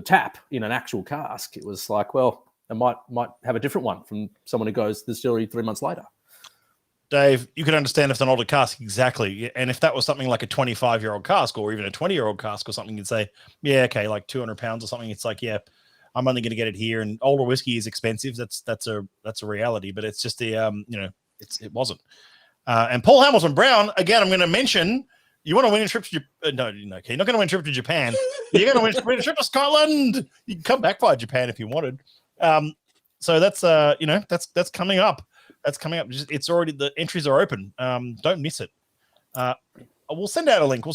tap in an actual cask, it was like, well, I might have a different one from someone who goes to the distillery 3 months later.
Dave, you could understand if it's an older cask, exactly. And if that was something like a 25-year-old cask or even a 20-year-old cask or something, you'd say, yeah, okay, like 200 pounds or something. It's like, yeah, I'm only going to get it here. And older whiskey is expensive. That's a reality. But it's just the it wasn't. And Paul Hamilton Brown, again, I'm going to mention. You want to win a trip to Japan? No, okay, you're not going to win a trip to Japan. You're going to win a trip to Scotland. You can come back via Japan if you wanted. So that's that's coming up. That's coming up. It's already, the entries are open. Don't miss it. We'll send out a link. We'll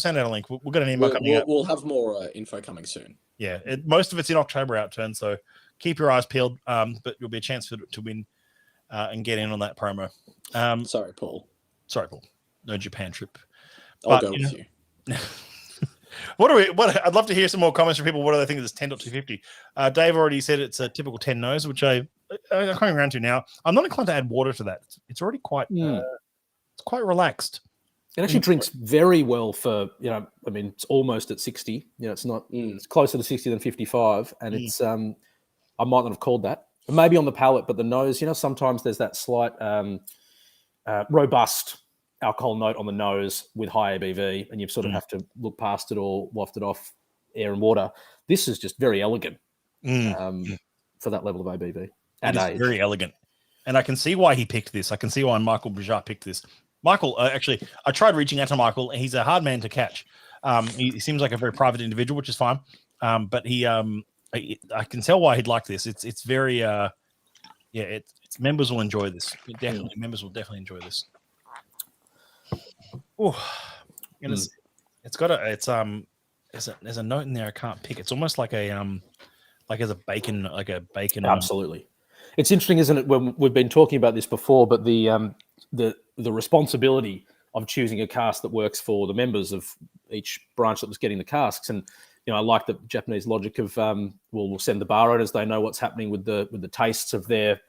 get an email coming up.
We'll have more info coming soon.
Yeah, most of it's in October outturn, so keep your eyes peeled. But you'll be a chance to win and get in on that promo.
Sorry, Paul.
No Japan trip.
I'll go with you.
I'd love to hear some more comments from people. What do they think of this 10.250? Dave already said it's a typical 10 nose, which I'm coming around to now. I'm not inclined to add water to that. It's already quite it's quite relaxed.
It actually drinks very well for, I mean, it's almost at 60. It's not, it's closer to 60 than 55. And it's, I might not have called that. Maybe on the palate, but the nose, sometimes there's that slight robust alcohol note on the nose with high ABV, and you sort of have to look past it or waft it off air and water. This is just very elegant for that level of ABV.
It is very elegant. And I can see why he picked this. I can see why Michael Brijat picked this. Michael, actually, I tried reaching out to Michael. He's a hard man to catch. He seems like a very private individual, which is fine. But I can tell why he'd like this. It's very, it's members will enjoy this. Members will definitely enjoy this. Oh, there's a note in there I can't pick. It's almost like a bacon.
Absolutely. It's interesting, isn't it? When we've been talking about this before, but the responsibility of choosing a cask that works for the members of each branch that was getting the casks. And I like the Japanese logic of we'll send the bar owners. They know what's happening with the tastes of their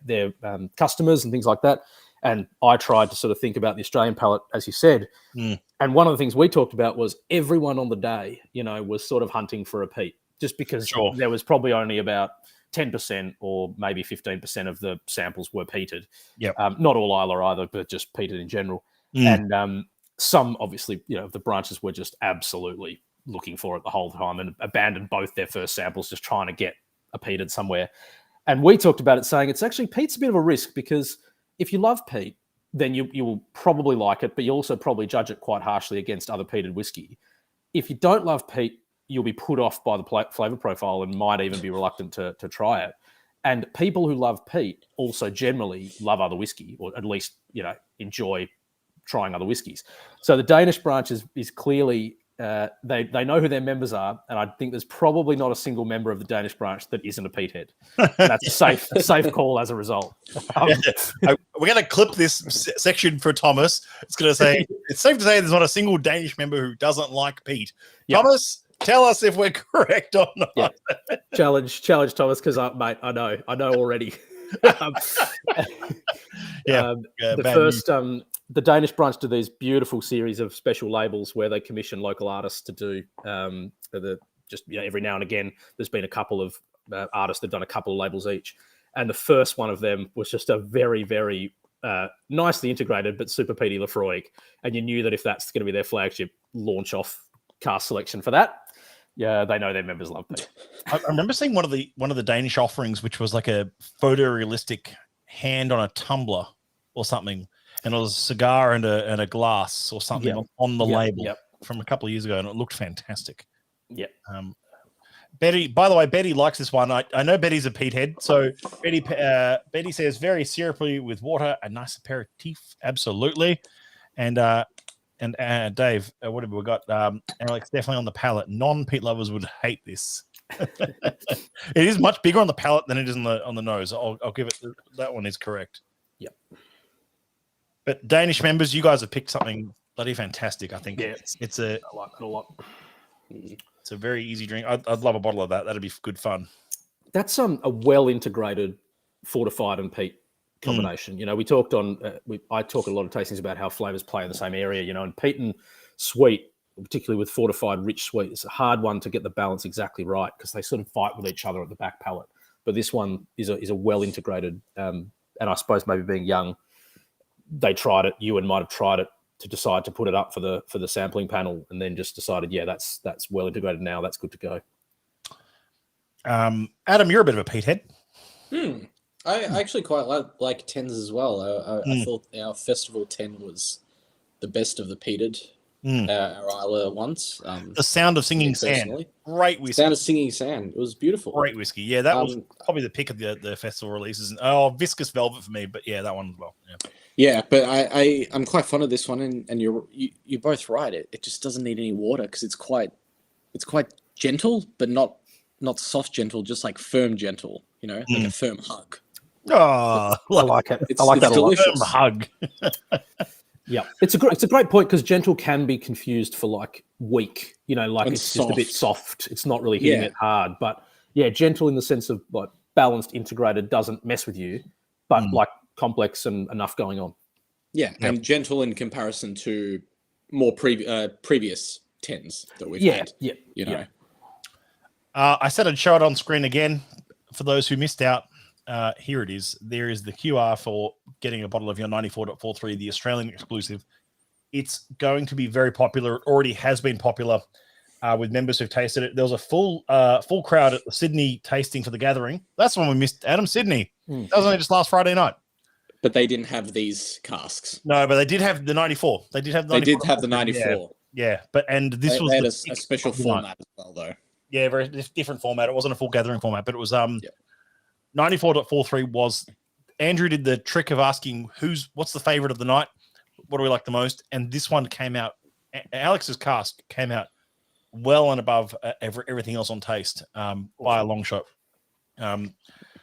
customers and things like that. And I tried to sort of think about the Australian palate, as you said. And one of the things we talked about was everyone on the day, was sort of hunting for a peat, just because there was probably only about 10% or maybe 15% of the samples were peated.
Yep.
Not all Isla either, but just peated in general. And some, obviously, the branches were just absolutely looking for it the whole time and abandoned both their first samples, just trying to get a peated somewhere. And we talked about it saying it's actually, peat's a bit of a risk, because if you love peat, then you will probably like it, but you'll also probably judge it quite harshly against other peated whiskey. If you don't love peat, you'll be put off by the flavor profile and might even be reluctant to try it. And people who love peat also generally love other whiskey, or at least, enjoy trying other whiskeys. So the Danish branch is clearly, they know who their members are, and I think there's probably not a single member of the Danish branch that isn't a peat head. That's a safe call as a result.
We're going to clip this section for Thomas. It's going to say, it's safe to say there's not a single Danish member who doesn't like peat. Yep. Thomas, tell us if we're correct or not.
Yeah. Challenge Thomas, because mate, I know already. The Danish branch do these beautiful series of special labels where they commission local artists to do every now and again. There's been a couple of artists that have done a couple of labels each, and the first one of them was just a very, very nicely integrated but super peaty Lafroig, and you knew that if that's going to be their flagship launch off cask selection for that, yeah, they know their members love peat.
I remember seeing one of the Danish offerings, which was like a photorealistic hand on a tumbler or something. And it was a cigar and a glass or something on the label from a couple of years ago, and it looked fantastic.
Yeah.
Betty, by the way, Betty likes this one. I know Betty's a peat head. So Betty says very syrupy with water, a nice aperitif. Absolutely. And Dave, what have we got? Alex, definitely on the palate. Non-peat lovers would hate this. It is much bigger on the palate than it is on the nose. I'll give it, that one is correct.
Yep.
But Danish members, you guys have picked something bloody fantastic. I think it's
I like it a lot.
It's a very easy drink. I'd love a bottle of that. That'd be good fun.
That's a well integrated fortified and peat combination. You know, we talked on. I talk a lot of tastings about how flavors play in the same area. You know, and peat and sweet, particularly with fortified rich sweet, it's a hard one to get the balance exactly right because they sort of fight with each other at the back palate. But this one is a well integrated. And I suppose maybe being young, they tried it. Ewan might have tried it to decide to put it up for the sampling panel, and then just decided, yeah, that's well integrated now. That's good to go.
Adam, you're a bit of a peat head.
I actually quite like 10s as well. I thought our Festival 10 was the best of the peated our Isla ones.
The Sound of Singing Sand. Great whiskey.
Sound of Singing Sand. It was beautiful.
Great whiskey. Yeah, that was probably the pick of the festival releases. Viscous Velvet for me, but yeah, that one as well.
Yeah, but I'm quite fond of this one, and you're both right. It just doesn't need any water because it's quite gentle, but not soft gentle, just like firm gentle. You know, like a firm hug.
Oh,
I like it. I like that a lot.
Firm hug.
Yeah, it's a great point because gentle can be confused for like weak. You know, like it's just a bit soft. It's not really hitting it hard, but yeah, gentle in the sense of like balanced, integrated, doesn't mess with you, but like complex and enough going on.
Yeah, and gentle in comparison to more previous 10s that we've had.
Yeah,
you know.
I said I'd show it on screen again for those who missed out. Here it is. There is the QR for getting a bottle of your 94.43, the Australian exclusive. It's going to be very popular. It already has been popular with members who've tasted it. There was a full crowd at the Sydney tasting for the gathering. That's the one we missed. Adam, Sydney. That was only just last Friday night.
But they didn't have these casks.
No, but they did have the 94. They did have the 94.
They did have the 94.
Yeah. But this was
they had a special format as well, though.
Yeah, very different format. It wasn't a full gathering format, but it was 94.43 was. Andrew did the trick of asking what's the favorite of the night? What do we like the most? And this one came out. Alex's cask came out well and above everything else on taste by a long shot.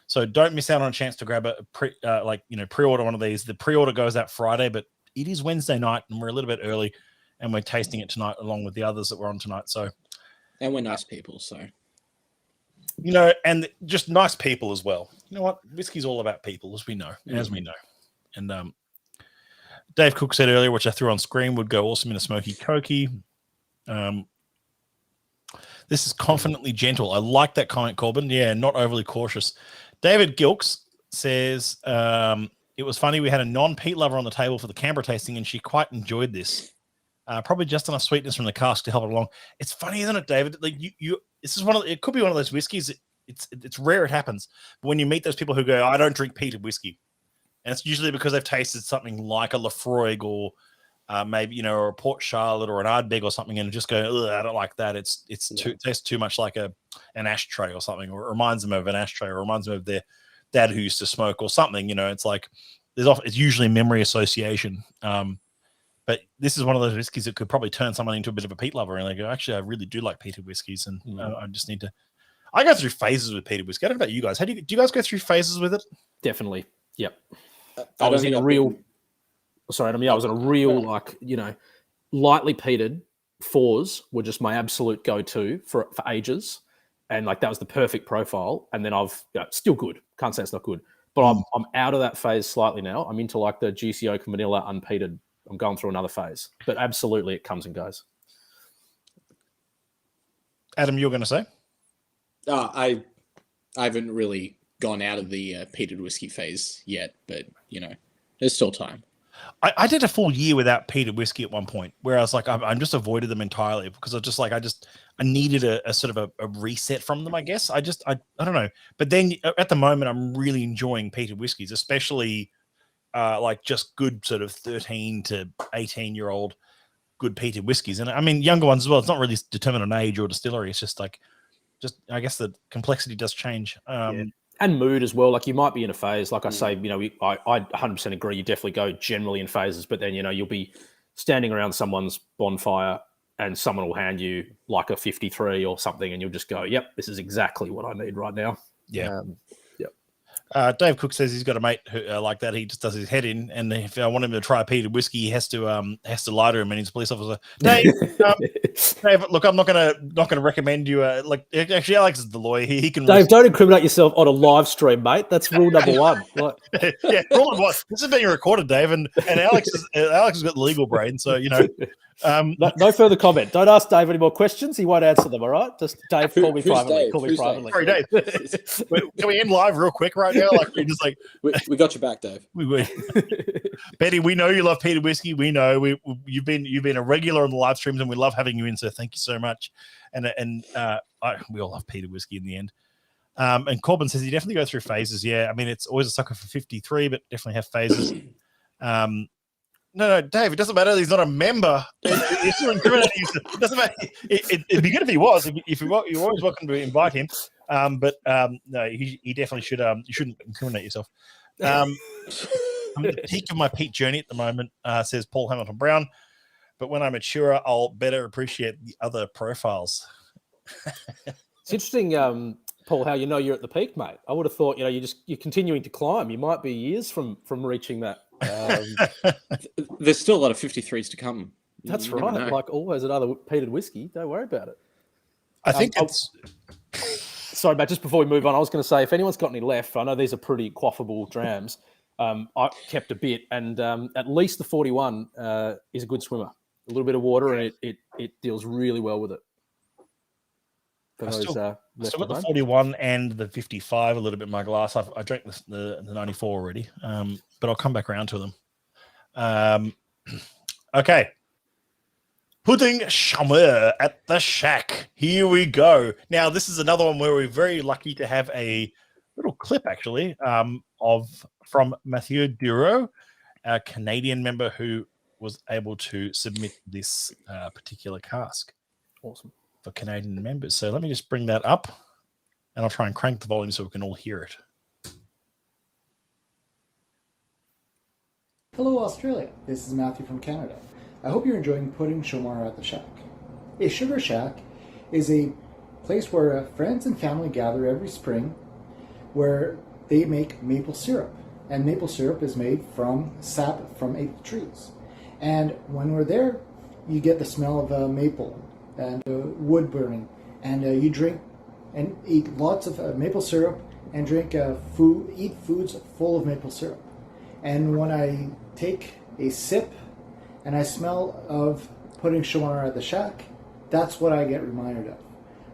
So don't miss out on a chance to grab pre-order one of these. The pre-order goes out Friday, but it is Wednesday night and we're a little bit early and we're tasting it tonight along with the others that were on tonight. So,
and we're nice people, so
and just nice people as well. You know what? Whiskey's all about people, as we know. And Dave Cook said earlier, which I threw on screen, would go awesome in a smoky cokey. This is confidently gentle. I like that comment, Corbin. Yeah, not overly cautious. David Gilks says, it was funny. We had a non-peat lover on the table for the Canberra tasting, and she quite enjoyed this. Probably just enough sweetness from the cask to help it along. It's funny, isn't it, David? Like this is it could be one of those whiskeys. It's rare it happens. But when you meet those people who go, I don't drink peated whiskey, and it's usually because they've tasted something like a Lafroig or maybe or a Port Charlotte or an Ardbeg or something, and just go, I don't like that. It tastes too much like an ashtray or something, or it reminds them of an ashtray, or reminds them of their dad who used to smoke or something. It's like it's usually memory association. But this is one of those whiskeys that could probably turn someone into a bit of a peat lover, and they go, actually, I really do like peated whiskeys, and I just need to. I go through phases with peated whiskey. I don't know about you guys. Do you guys go through phases with it?
Definitely. Yep. I was in a real. Sorry, Adam. Yeah, I was in a real lightly peated fours were just my absolute go-to for ages, and that was the perfect profile. And then I've still good. Can't say it's not good, but I'm out of that phase slightly now. I'm into the juicy oak and vanilla unpeated. I'm going through another phase, but absolutely it comes and goes.
Adam, you were going to say?
I haven't really gone out of the peated whiskey phase yet, but there's still time.
I did a full year without peated whiskey at one point, where I was like, I just avoided them entirely because I needed a sort of a reset from them. I guess I don't know, but then at the moment I'm really enjoying peated whiskeys, especially just good sort of 13 to 18-year-old good peated whiskeys, and I mean younger ones as well. It's not really determined on age or distillery. It's just just I guess the complexity does change.
And mood as well. Like you might be in a phase, like I say, you know, I 100% agree. You definitely go generally in phases, but then, you know, you'll be standing around someone's bonfire and someone will hand you like a 53 or something, and you'll just go, yep, this is exactly what I need right now.
Yeah.
Yep.
Dave Cook says he's got a mate who, like that. He just does his head in, and if I want him to try a peated whiskey, he has to lie to him, and he's a police officer. Dave, Dave, look, I'm not gonna recommend you. Like actually, Alex is the lawyer. He can.
Dave, don't incriminate yourself on a live stream, mate. That's rule number one. Like,
yeah, rule number one. This is being recorded, Dave, and Alex has got the legal brain, so you know.
No further comment. Don't ask Dave any more questions. He won't answer them. All right, just Dave, call me privately.
Dave?
Call me
Who's
privately.
Sorry, Dave. Can we end live real quick right now? Like we're just like
we got your back, Dave.
Betty, we know you love peated whiskey. We know you've been a regular on the live streams, and we love having you in. So thank you so much. And we all love peated whiskey in the end. And Corbin says you definitely go through phases. Yeah, I mean it's always a sucker for 53, but definitely have phases. No, Dave, it doesn't matter. He's not a member. It doesn't matter. It'd be good if he was. If you're always welcome to invite him. But no, he definitely should. You shouldn't incriminate yourself. I'm at the peak of my peak journey at the moment, says Paul Hamilton Brown. But when I mature, I'll better appreciate the other profiles.
It's interesting, Paul, how you know you're at the peak, mate. I would have thought, you know, you're continuing to climb. You might be years from reaching that.
There's still a lot of 53s to come.
That's right. Like always, another peated whiskey. Don't worry about it.
I think it's.
Sorry, Matt, just before we move on, I was going to say, if anyone's got any left, I know these are pretty quaffable drams. I kept a bit, and at least the 41 is a good swimmer. A little bit of water, and it deals really well with it.
I still got the 41 and the 55 a little bit in my glass. I drank the 94 already, but I'll come back around to them. Okay. Pudding Chameur at the Shack. Here we go. Now, this is another one where we're very lucky to have a little clip, actually, from Mathieu Duro, a Canadian member who was able to submit this particular cask.
Awesome.
For Canadian members. So let me just bring that up, and I'll try and crank the volume so we can all hear it.
Hello Australia, this is Matthew from Canada. I hope you're enjoying Pudding Chameur at the Shack. A sugar shack is a place where friends and family gather every spring where they make maple syrup. And maple syrup is made from sap from maple trees. And when we're there, you get the smell of maple and wood burning, and you drink and eat lots of maple syrup and drink eat foods full of maple syrup. And when I take a sip and I smell of Pudding Chameur at the Shack, that's what I get reminded of.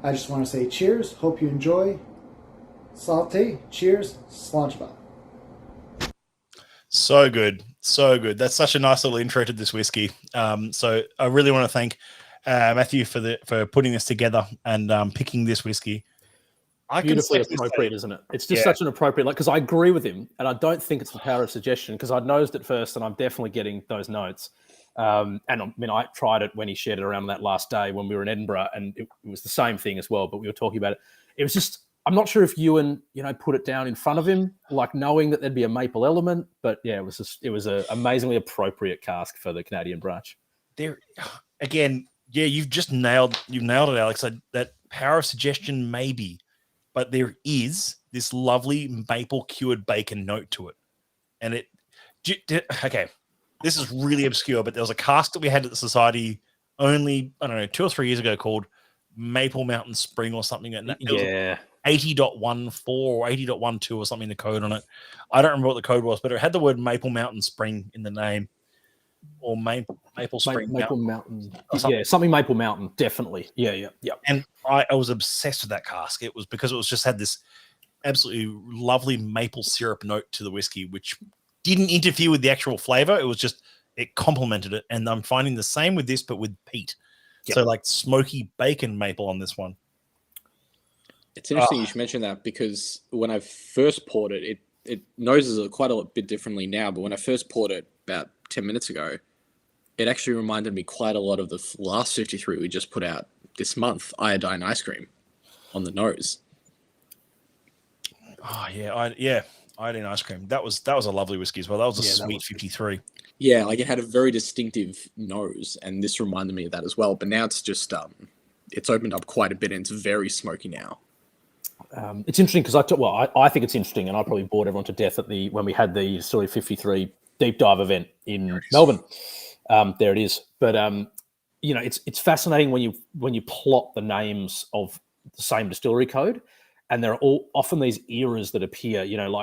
I just want to say cheers, hope you enjoy. Salté, cheers, slanchba.
So good. That's such a nice little intro to this whiskey. So I really want to thank Matthew for putting this together and picking this whiskey.
Beautifully appropriate, isn't it? It's just such an appropriate, like, because I agree with him, and I don't think it's the power of suggestion, because I nosed it first, and I'm definitely getting those notes. And I mean, I tried it when he shared it around that last day when we were in Edinburgh, and it was the same thing as well. But we were talking about it. It was just, I'm not sure if Ewan, put it down in front of him, like knowing that there'd be a maple element. But yeah, it was an amazingly appropriate cask for the Canadian branch.
There, again. Yeah, you've nailed it, Alex. That power of suggestion, maybe, but there is this lovely maple cured bacon note to it, and okay. This is really obscure, but there was a cask that we had at the society only 2 or 3 years ago called Maple Mountain Spring or something. And
yeah,
80.14 or 80.12 or something. The code on it, I don't remember what the code was, but it had the word Maple Mountain Spring in the name. Or Maple Spring
Mountain. Yeah, something Maple Mountain, definitely. Yeah.
And I was obsessed with that cask. It was because it was just had this absolutely lovely maple syrup note to the whiskey, which didn't interfere with the actual flavor. It was just, it complemented it. And I'm finding the same with this, but with peat. Yep. So like smoky bacon maple on this one.
It's interesting you should mention that, because when I first poured it, it noses it quite a bit differently now. But when I first poured it about 10 minutes ago, it actually reminded me quite a lot of the last 53 we just put out this month, Iodine Ice Cream. on the nose.
Oh yeah, iodine ice cream. That was a lovely whiskey as well. That was a sweet 53.
Yeah, like it had a very distinctive nose, and this reminded me of that as well. But now it's just it's opened up quite a bit, and it's very smoky now.
It's interesting because I think it's interesting, and I probably bored everyone to death when we had the Distillery 53 deep dive event in Melbourne. There it is. But it's fascinating when you plot the names of the same distillery code, and there are often these eras that appear.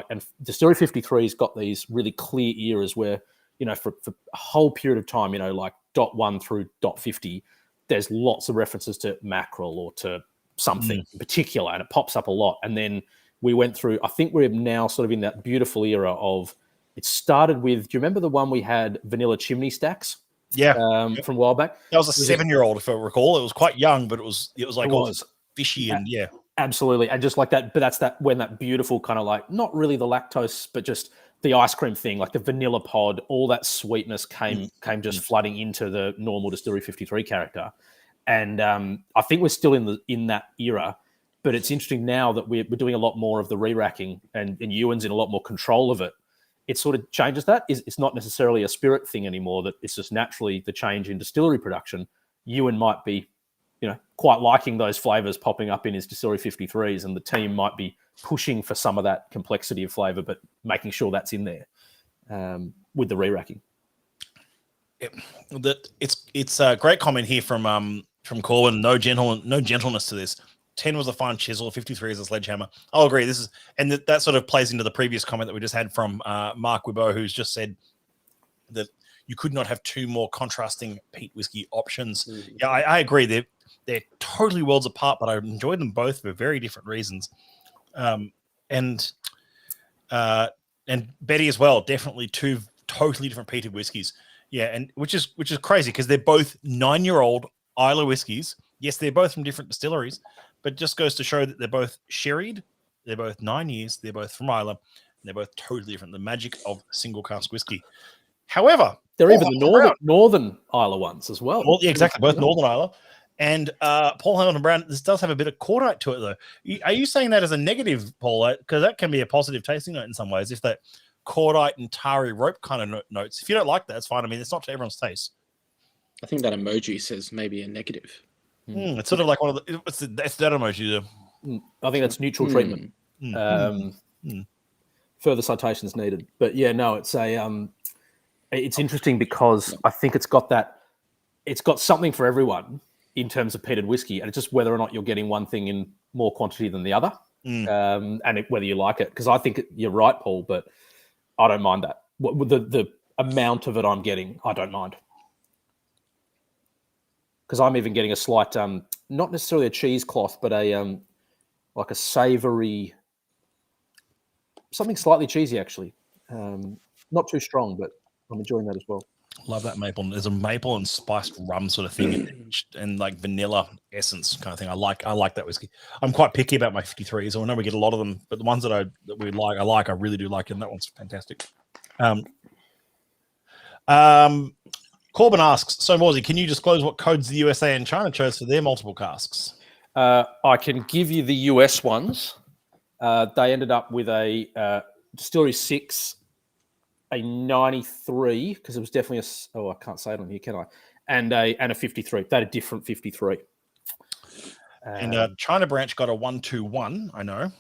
And Distillery 53's got these really clear eras where for a whole period of time, like .1 through .50, there's lots of references to mackerel or to something in particular, and it pops up a lot. And then we went through, I think we're now sort of in that beautiful era of, it started with, do you remember the one we had, vanilla chimney stacks?
Yeah.
From a while back.
That was a 7-year-old, if I recall. It was quite young, but it was like all fishy and yeah.
Absolutely. And just like that, but that's when that beautiful kind of like, not really the lactose, but just the ice cream thing, like the vanilla pod, all that sweetness came just flooding into the normal Distillery 53 character. And I think we're still in that era, but it's interesting now that we're doing a lot more of the re-racking, and Ewan's in a lot more control of it. It sort of changes that. It's not necessarily a spirit thing anymore, that it's just naturally the change in distillery production. Ewan might be, quite liking those flavors popping up in his Distillery 53s, and the team might be pushing for some of that complexity of flavor, but making sure that's in there with the re-racking.
It's a great comment here from Corbin. No gentleness to this. 10 was a fine chisel. 53 is a sledgehammer. I'll agree. That sort of plays into the previous comment that we just had from Mark Wibbo, who's just said that you could not have two more contrasting peat whiskey options. Mm-hmm. Yeah, I agree. They're totally worlds apart, but I enjoyed them both for very different reasons. And Betty as well. Definitely two totally different peated whiskies. Yeah, and which is crazy because they're both 9-year-old Islay whiskies. Yes, they're both from different distilleries, but just goes to show that they're both sherried. They're both 9 years. They're both from Islay. And they're both totally different. The magic of single cask whiskey. However,
they're even the northern Islay ones as well.
Well, yeah, exactly. Both northern Islay. And Paul Hamilton Brown, this does have a bit of cordite to it, though. Are you saying that as a negative, Paul? Because that can be a positive tasting note in some ways. If that cordite and tarry rope kind of notes. If you don't like that, it's fine. I mean, it's not to everyone's taste.
I think that emoji says maybe a negative.
It's sort of like one of the. That's that emoji.
I think that's neutral treatment. Further citations needed, but yeah, no, it's it's interesting because I think it's got something for everyone in terms of peated whiskey, and it's just whether or not you're getting one thing in more quantity than the other, and whether you like it. Because I think you're right, Paul, but I don't mind that. The amount of it I'm getting, I don't mind. Because I'm even getting a slight, not necessarily a cheesecloth, but like a savoury, something slightly cheesy actually. Not too strong, but I'm enjoying that as well.
Love that maple. There's a maple and spiced rum sort of thing, and like vanilla essence kind of thing. I like that whiskey. I'm quite picky about my 53s. I know we get a lot of them, but the ones that we like, I really do like, and that one's fantastic. Corbin asks, so Morsey, can you disclose what codes the USA and China chose for their multiple casks?
I can give you the US ones. They ended up with a Distillery 6, a 93, because it was definitely I can't say it on here, can I? And a 53. They had a different 53.
And China branch got a 121, I know.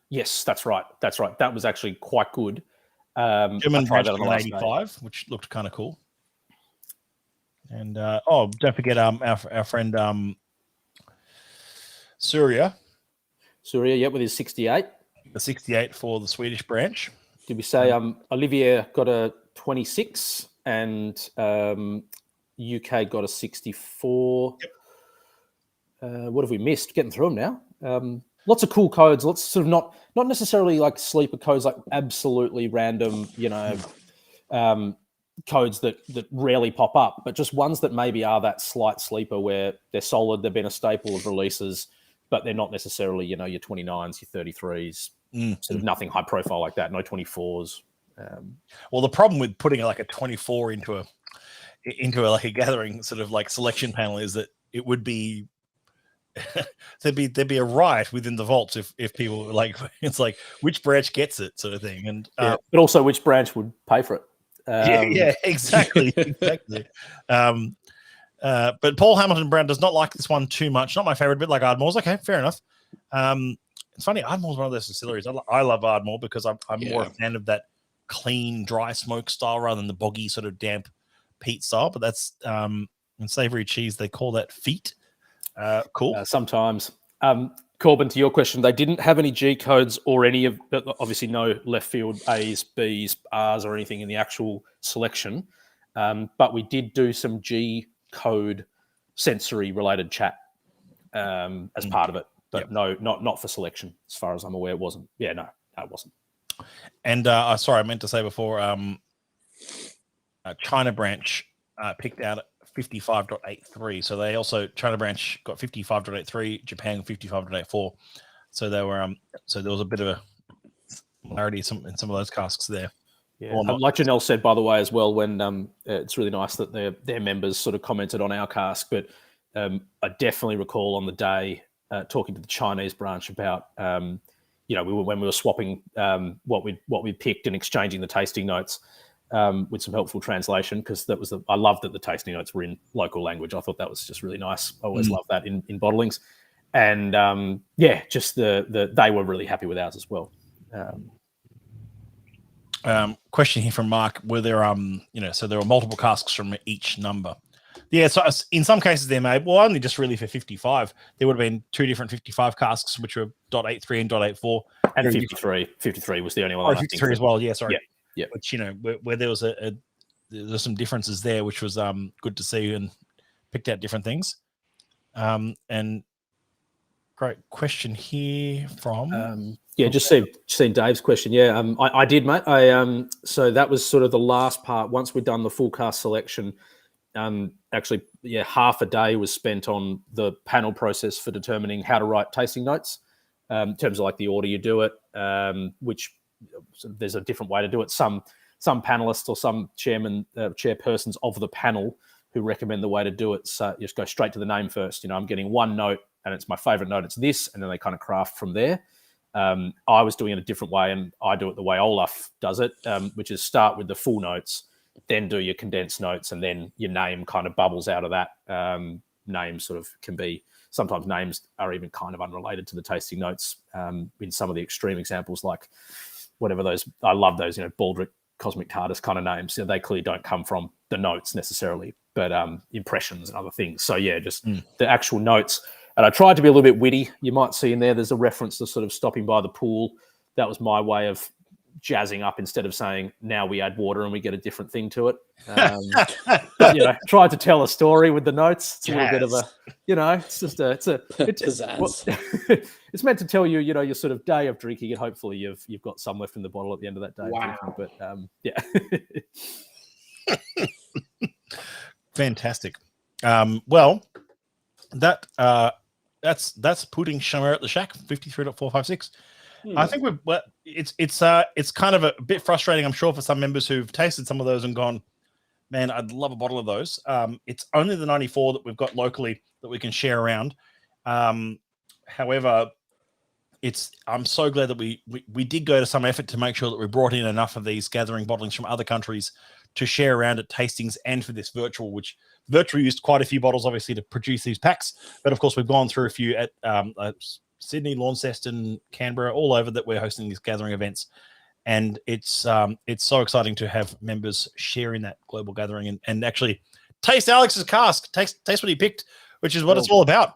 Yes, that's right. That was actually quite good.
German branch got an 85, which looked kind of cool. And don't forget our friend Surya.
Yep, with his 68.
The 68 for the Swedish branch.
Did we say Olivier got a 26 and UK got a 64? Yep. What have we missed? Getting through them now. Lots of cool codes. Lots sort of not necessarily like sleeper codes, like absolutely random, codes that rarely pop up, but just ones that maybe are that slight sleeper where they're solid. They've been a staple of releases, but they're not necessarily, your 29s, your 33s, sort of nothing high profile like that. No 24s.
Well, the problem with putting like a 24 into a like a gathering sort of like selection panel is that it would be there'd be a riot within the vaults if people were like, it's like which branch gets it sort of thing, and
but also which branch would pay for it.
Yeah, exactly. But Paul Hamilton Brown does not like this one too much. Not my favorite, a bit like Ardmore's. Okay, fair enough. It's funny, Ardmore's one of those distilleries. I love Ardmore because I'm more a fan of that clean, dry smoke style rather than the boggy sort of damp peat style. But that's in savory cheese, they call that feet. Cool.
Sometimes. Corbin, to your question, they didn't have any G codes or any of, obviously no left field A's, B's, R's or anything in the actual selection. But we did do some G code sensory related chat as part of it. But no, not for selection, as far as I'm aware. It wasn't. Yeah, no, it wasn't.
And sorry, I meant to say before, China branch picked out 55.83. So they also, China branch got 55.83, Japan 55.84. So they were so there was a bit of a similarity in some of those casks there.
Yeah, like Janelle said, by the way, as well, when it's really nice that their members sort of commented on our cask, but I definitely recall on the day talking to the Chinese branch about when we were swapping what we picked and exchanging the tasting notes with some helpful translation, because I loved that the tasting notes were in local language. I thought that was just really nice. I always love that in bottlings, and just they were really happy with ours as well.
Question here from Mark: were there so there were multiple casks from each number? Yeah, so in some cases they made only just really for 55. There would have been two different 55 casks, which were .83 and .84,
and 53. 53 was the only one.
53 as well. Yeah, sorry.
Yeah.
Which where there was there's some differences there, which was good to see, and picked out different things. And great question here from
just seen Dave's question. I did, mate. So that was sort of the last part. Once we'd done the full cast selection, half a day was spent on the panel process for determining how to write tasting notes, in terms of like the order you do it, which there's a different way to do it. Some panelists or some chairpersons of the panel who recommend the way to do it, so you just go straight to the name first. I'm getting one note and it's my favorite note, it's this, and then they kind of craft from there. I was doing it a different way, and I do it the way Olaf does it, which is start with the full notes, then do your condensed notes, and then your name kind of bubbles out of that. Names sort of can be, sometimes names are even kind of unrelated to the tasting notes. In some of the extreme examples, like whatever those, I love those, Baldric, Cosmic TARDIS kind of names. They clearly don't come from the notes necessarily, but impressions and other things. So just the actual notes. And I tried to be a little bit witty. You might see in there's a reference to sort of stopping by the pool. That was my way of jazzing up, instead of saying now we add water and we get a different thing to it. But tried to tell a story with the notes. It's a little bit of a, it's just it's meant to tell you, your sort of day of drinking, and hopefully you've got some left in the bottle at the end of that day.
Wow.
But
Fantastic. Well, that's putting Summer at the Shack 53.456. I think it's kind of a bit frustrating, I'm sure, for some members who've tasted some of those and gone, man, I'd love a bottle of those. It's only the 94 that we've got locally that we can share around. However, I'm so glad that we did go to some effort to make sure that we brought in enough of these gathering bottlings from other countries to share around at tastings and for this virtual, which virtual used quite a few bottles, obviously, to produce these packs. But of course, we've gone through a few at Sydney, Launceston, Canberra, all over, that we're hosting these gathering events. And it's so exciting to have members sharing that global gathering and actually taste Alex's cask, taste what he picked, which is what it's all about.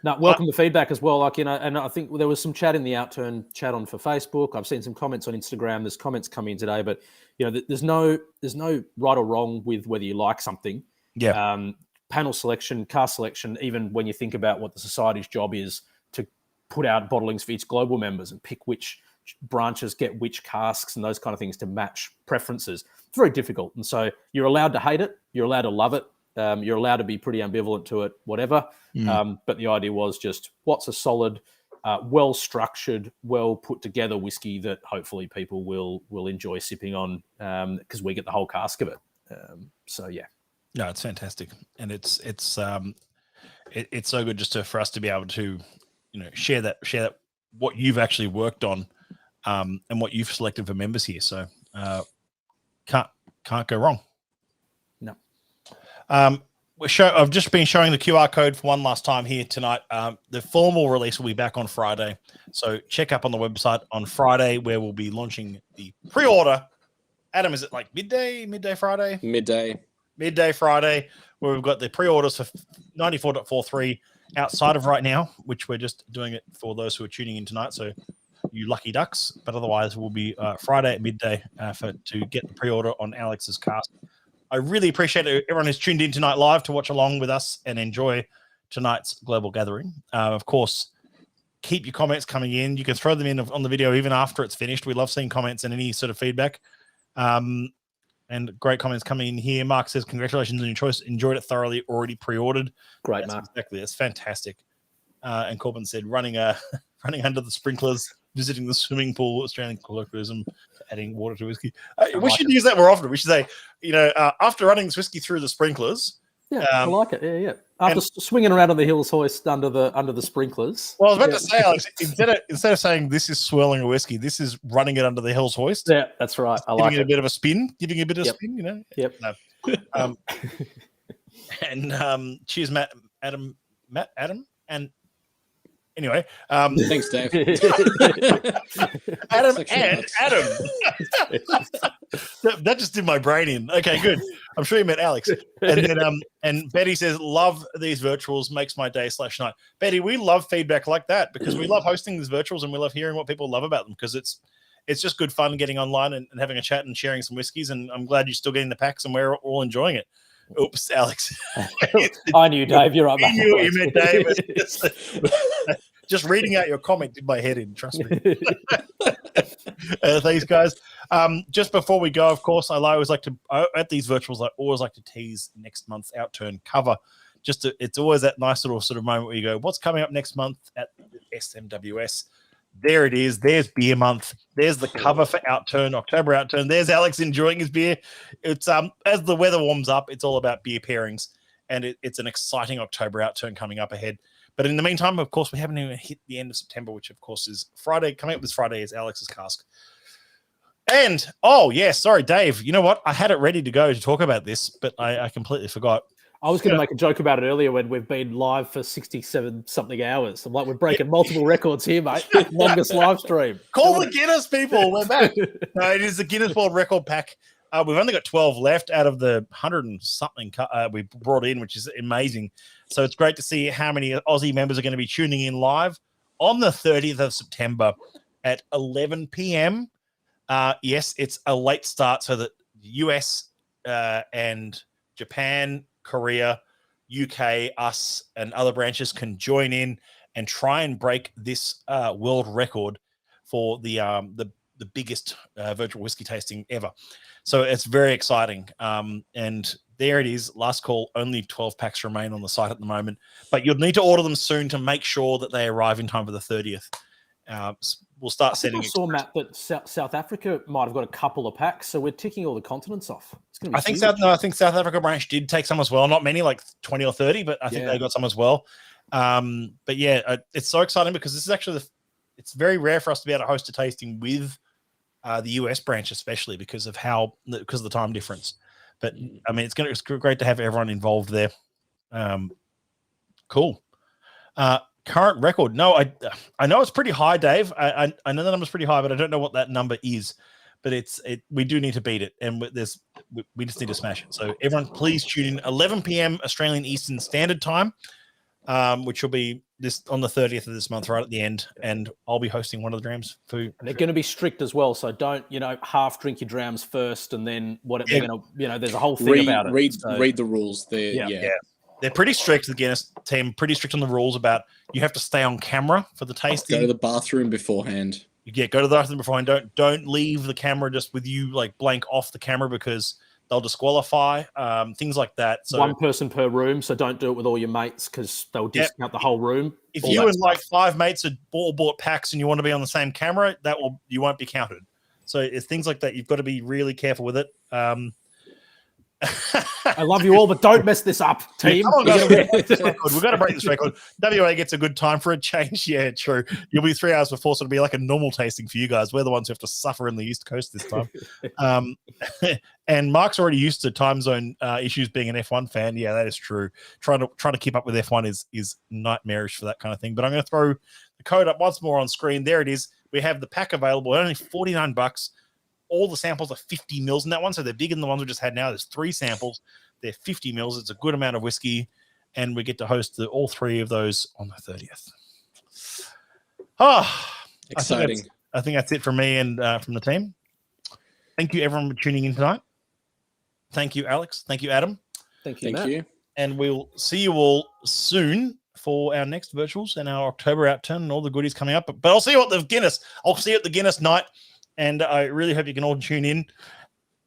Welcome to feedback as well. And I think there was some chat in the Outturn chat on for Facebook. I've seen some comments on Instagram. There's comments coming in today, but there's no right or wrong with whether you like something.
Yeah.
Panel selection, cast selection, even when you think about what the society's job is to put out bottlings for its global members and pick which branches get which casks and those kind of things to match preferences, it's very difficult. And so you're allowed to hate it, you're allowed to love it, you're allowed to be pretty ambivalent to it, whatever. But the idea was just what's a solid, well-structured, well-put-together whiskey that hopefully people will enjoy sipping on, because we get the whole cask of it. So, yeah.
No, it's fantastic, and it's it's so good just for us to be able to, share that what you've actually worked on, and what you've selected for members here. So can't go wrong.
No.
I've just been showing the QR code for one last time here tonight. The formal release will be back on Friday. So check up on the website on Friday where we'll be launching the pre-order. Adam, is it like midday Friday? Midday Friday, where we've got the pre-orders for 94.43 outside of right now, which we're just doing it for those who are tuning in tonight. So you lucky ducks. But otherwise, we'll be Friday at midday to get the pre-order on Alex's cast. I really appreciate everyone who's tuned in tonight live to watch along with us and enjoy tonight's global gathering. Of course, keep your comments coming in. You can throw them in on the video even after it's finished. We love seeing comments and any sort of feedback. And great comments coming in here. Mark says, congratulations on your choice. Enjoyed it thoroughly. Already pre-ordered.
Great, Mark.
Exactly. That's fantastic. And Corbin said, running under the sprinklers, visiting the swimming pool, Australian colloquialism, adding water to whiskey. We should use that more often. We should say, after running this whiskey through the sprinklers.
Yeah, I like it. Yeah. After swinging around on the hills hoist under the sprinklers.
Well, I was about to say, Alex, instead of saying this is swirling a whiskey, this is running it under the hills hoist.
Yeah, that's right. I like
it. Giving it a bit of a spin.
Yep.
No. And cheers, Adam, and anyway,
thanks, Dave.
Adam. That just did my brain in. Okay, good. I'm sure you meant Alex. And then and Betty says, love these virtuals, makes my day /night. Betty, we love feedback like that because we love hosting these virtuals and we love hearing what people love about them because it's just good fun getting online and having a chat and sharing some whiskeys. And I'm glad you're still getting the packs and we're all enjoying it. Oops, Alex.
I knew, Dave. You're right.
You meant Dave. Just reading out your comment did my head in. Trust me. Thanks, guys. Just before we go, of course, I always like to at these virtuals. I always like to tease next month's outturn cover. It's always that nice little sort of moment where you go, "What's coming up next month at SMWS?" There it is. There's beer month. There's the cover for outturn, October outturn. There's Alex enjoying his beer. It's as the weather warms up, it's all about beer pairings, and it's an exciting October outturn coming up ahead. But in the meantime, of course, we haven't even hit the end of September, which of course is Friday. Coming up this Friday is Alex's cask. And sorry, Dave. You know what? I had it ready to go to talk about this, but I completely forgot.
I was going to make a joke about it earlier when we've been live for 67 something hours. I'm like, we're breaking multiple records here, mate. Longest live stream.
Call the Guinness, people. We're back. No, it is the Guinness World Record pack. We've only got 12 left out of the 100 and something we brought in, which is amazing. So it's great to see how many Aussie members are going to be tuning in live on the 30th of September at 11 p.m. Yes, it's a late start so that US and Japan, Korea, UK, us, and other branches can join in and try and break this world record for the biggest virtual whiskey tasting ever. So it's very exciting. And there it is. Last call. Only 12 packs remain on the site at the moment. But you'll need to order them soon to make sure that they arrive in time for the 30th. We'll start setting.
I saw, Matt, that South Africa might have got a couple of packs. So we're ticking all the continents off. It's going to be
I think South Africa branch did take some as well. Not many, like 20 or 30, but I think they got some as well. But yeah, it's so exciting because this is actually it's very rare for us to be able to host a tasting with the US branch, especially because of the time difference. But I mean, it's great to have everyone involved there. Cool. Current record. No, I know it's pretty high, Dave. I know the number's pretty high, but I don't know what that number is. But we do need to beat it, and we just need to smash it. So everyone, please tune in 11 p.m. Australian Eastern Standard Time, which will be this on the 30th of this month, right at the end, and I'll be hosting one of the drams for. And
they're going to be strict as well, so don't half drink your drams first, and then there's a whole thing about it.
Read the rules.
They're pretty strict. The Guinness team pretty strict on the rules about you have to stay on camera for the tasting.
Go to the bathroom beforehand.
Go to the bathroom beforehand. Don't leave the camera just with you like blank off the camera because they'll disqualify. Things like that. So
one person per room, so don't do it with all your mates because they'll discount the whole room.
If you and like 5 mates had bought packs and you want to be on the same camera, you won't be counted. So it's things like that. You've got to be really careful with it.
I love you all, but don't mess this up, team.
Come on, guys. We've got to break this record. WA gets a good time for a change. Yeah, true. You'll be 3 hours before, so it'll be like a normal tasting for you guys. We're the ones who have to suffer in the East Coast this time. And Mark's already used to time zone issues being an F1 fan. Yeah, that is true. Trying to keep up with F1 is nightmarish for that kind of thing. But I'm going to throw the code up once more on screen. There it is. We have the pack available at only $49. All the samples are 50 mils in that one, so they're bigger than the ones we just had now. There's 3 samples. They're 50 mils. It's a good amount of whiskey, and we get to host all 3 of those on the 30th.
Exciting.
I think that's it from me and from the team. Thank you, everyone, for tuning in tonight. Thank you, Alex. Thank you, Adam.
Thank you,
Thank
Matt.
you.
And we'll see you all soon for our next virtuals and our October outturn and all the goodies coming up. But I'll see you at the Guinness. I'll see you at the Guinness night. And I really hope you can all tune in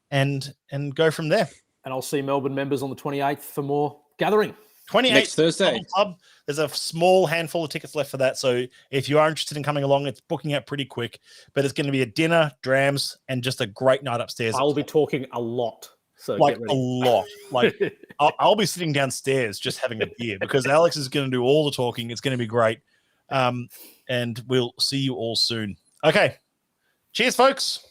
and go from there.
And I'll see Melbourne members on the 28th for more gathering.
28th
Next Thursday.
Club. There's a small handful of tickets left for that. So if you are interested in coming along, it's booking out pretty quick. But it's going to be a dinner, drams, and just a great night upstairs.
I'll be talking a lot. So
Like
get ready.
a lot. Like I'll be sitting downstairs just having a beer because Alex is going to do all the talking. It's going to be great. And we'll see you all soon. Okay. Cheers, folks.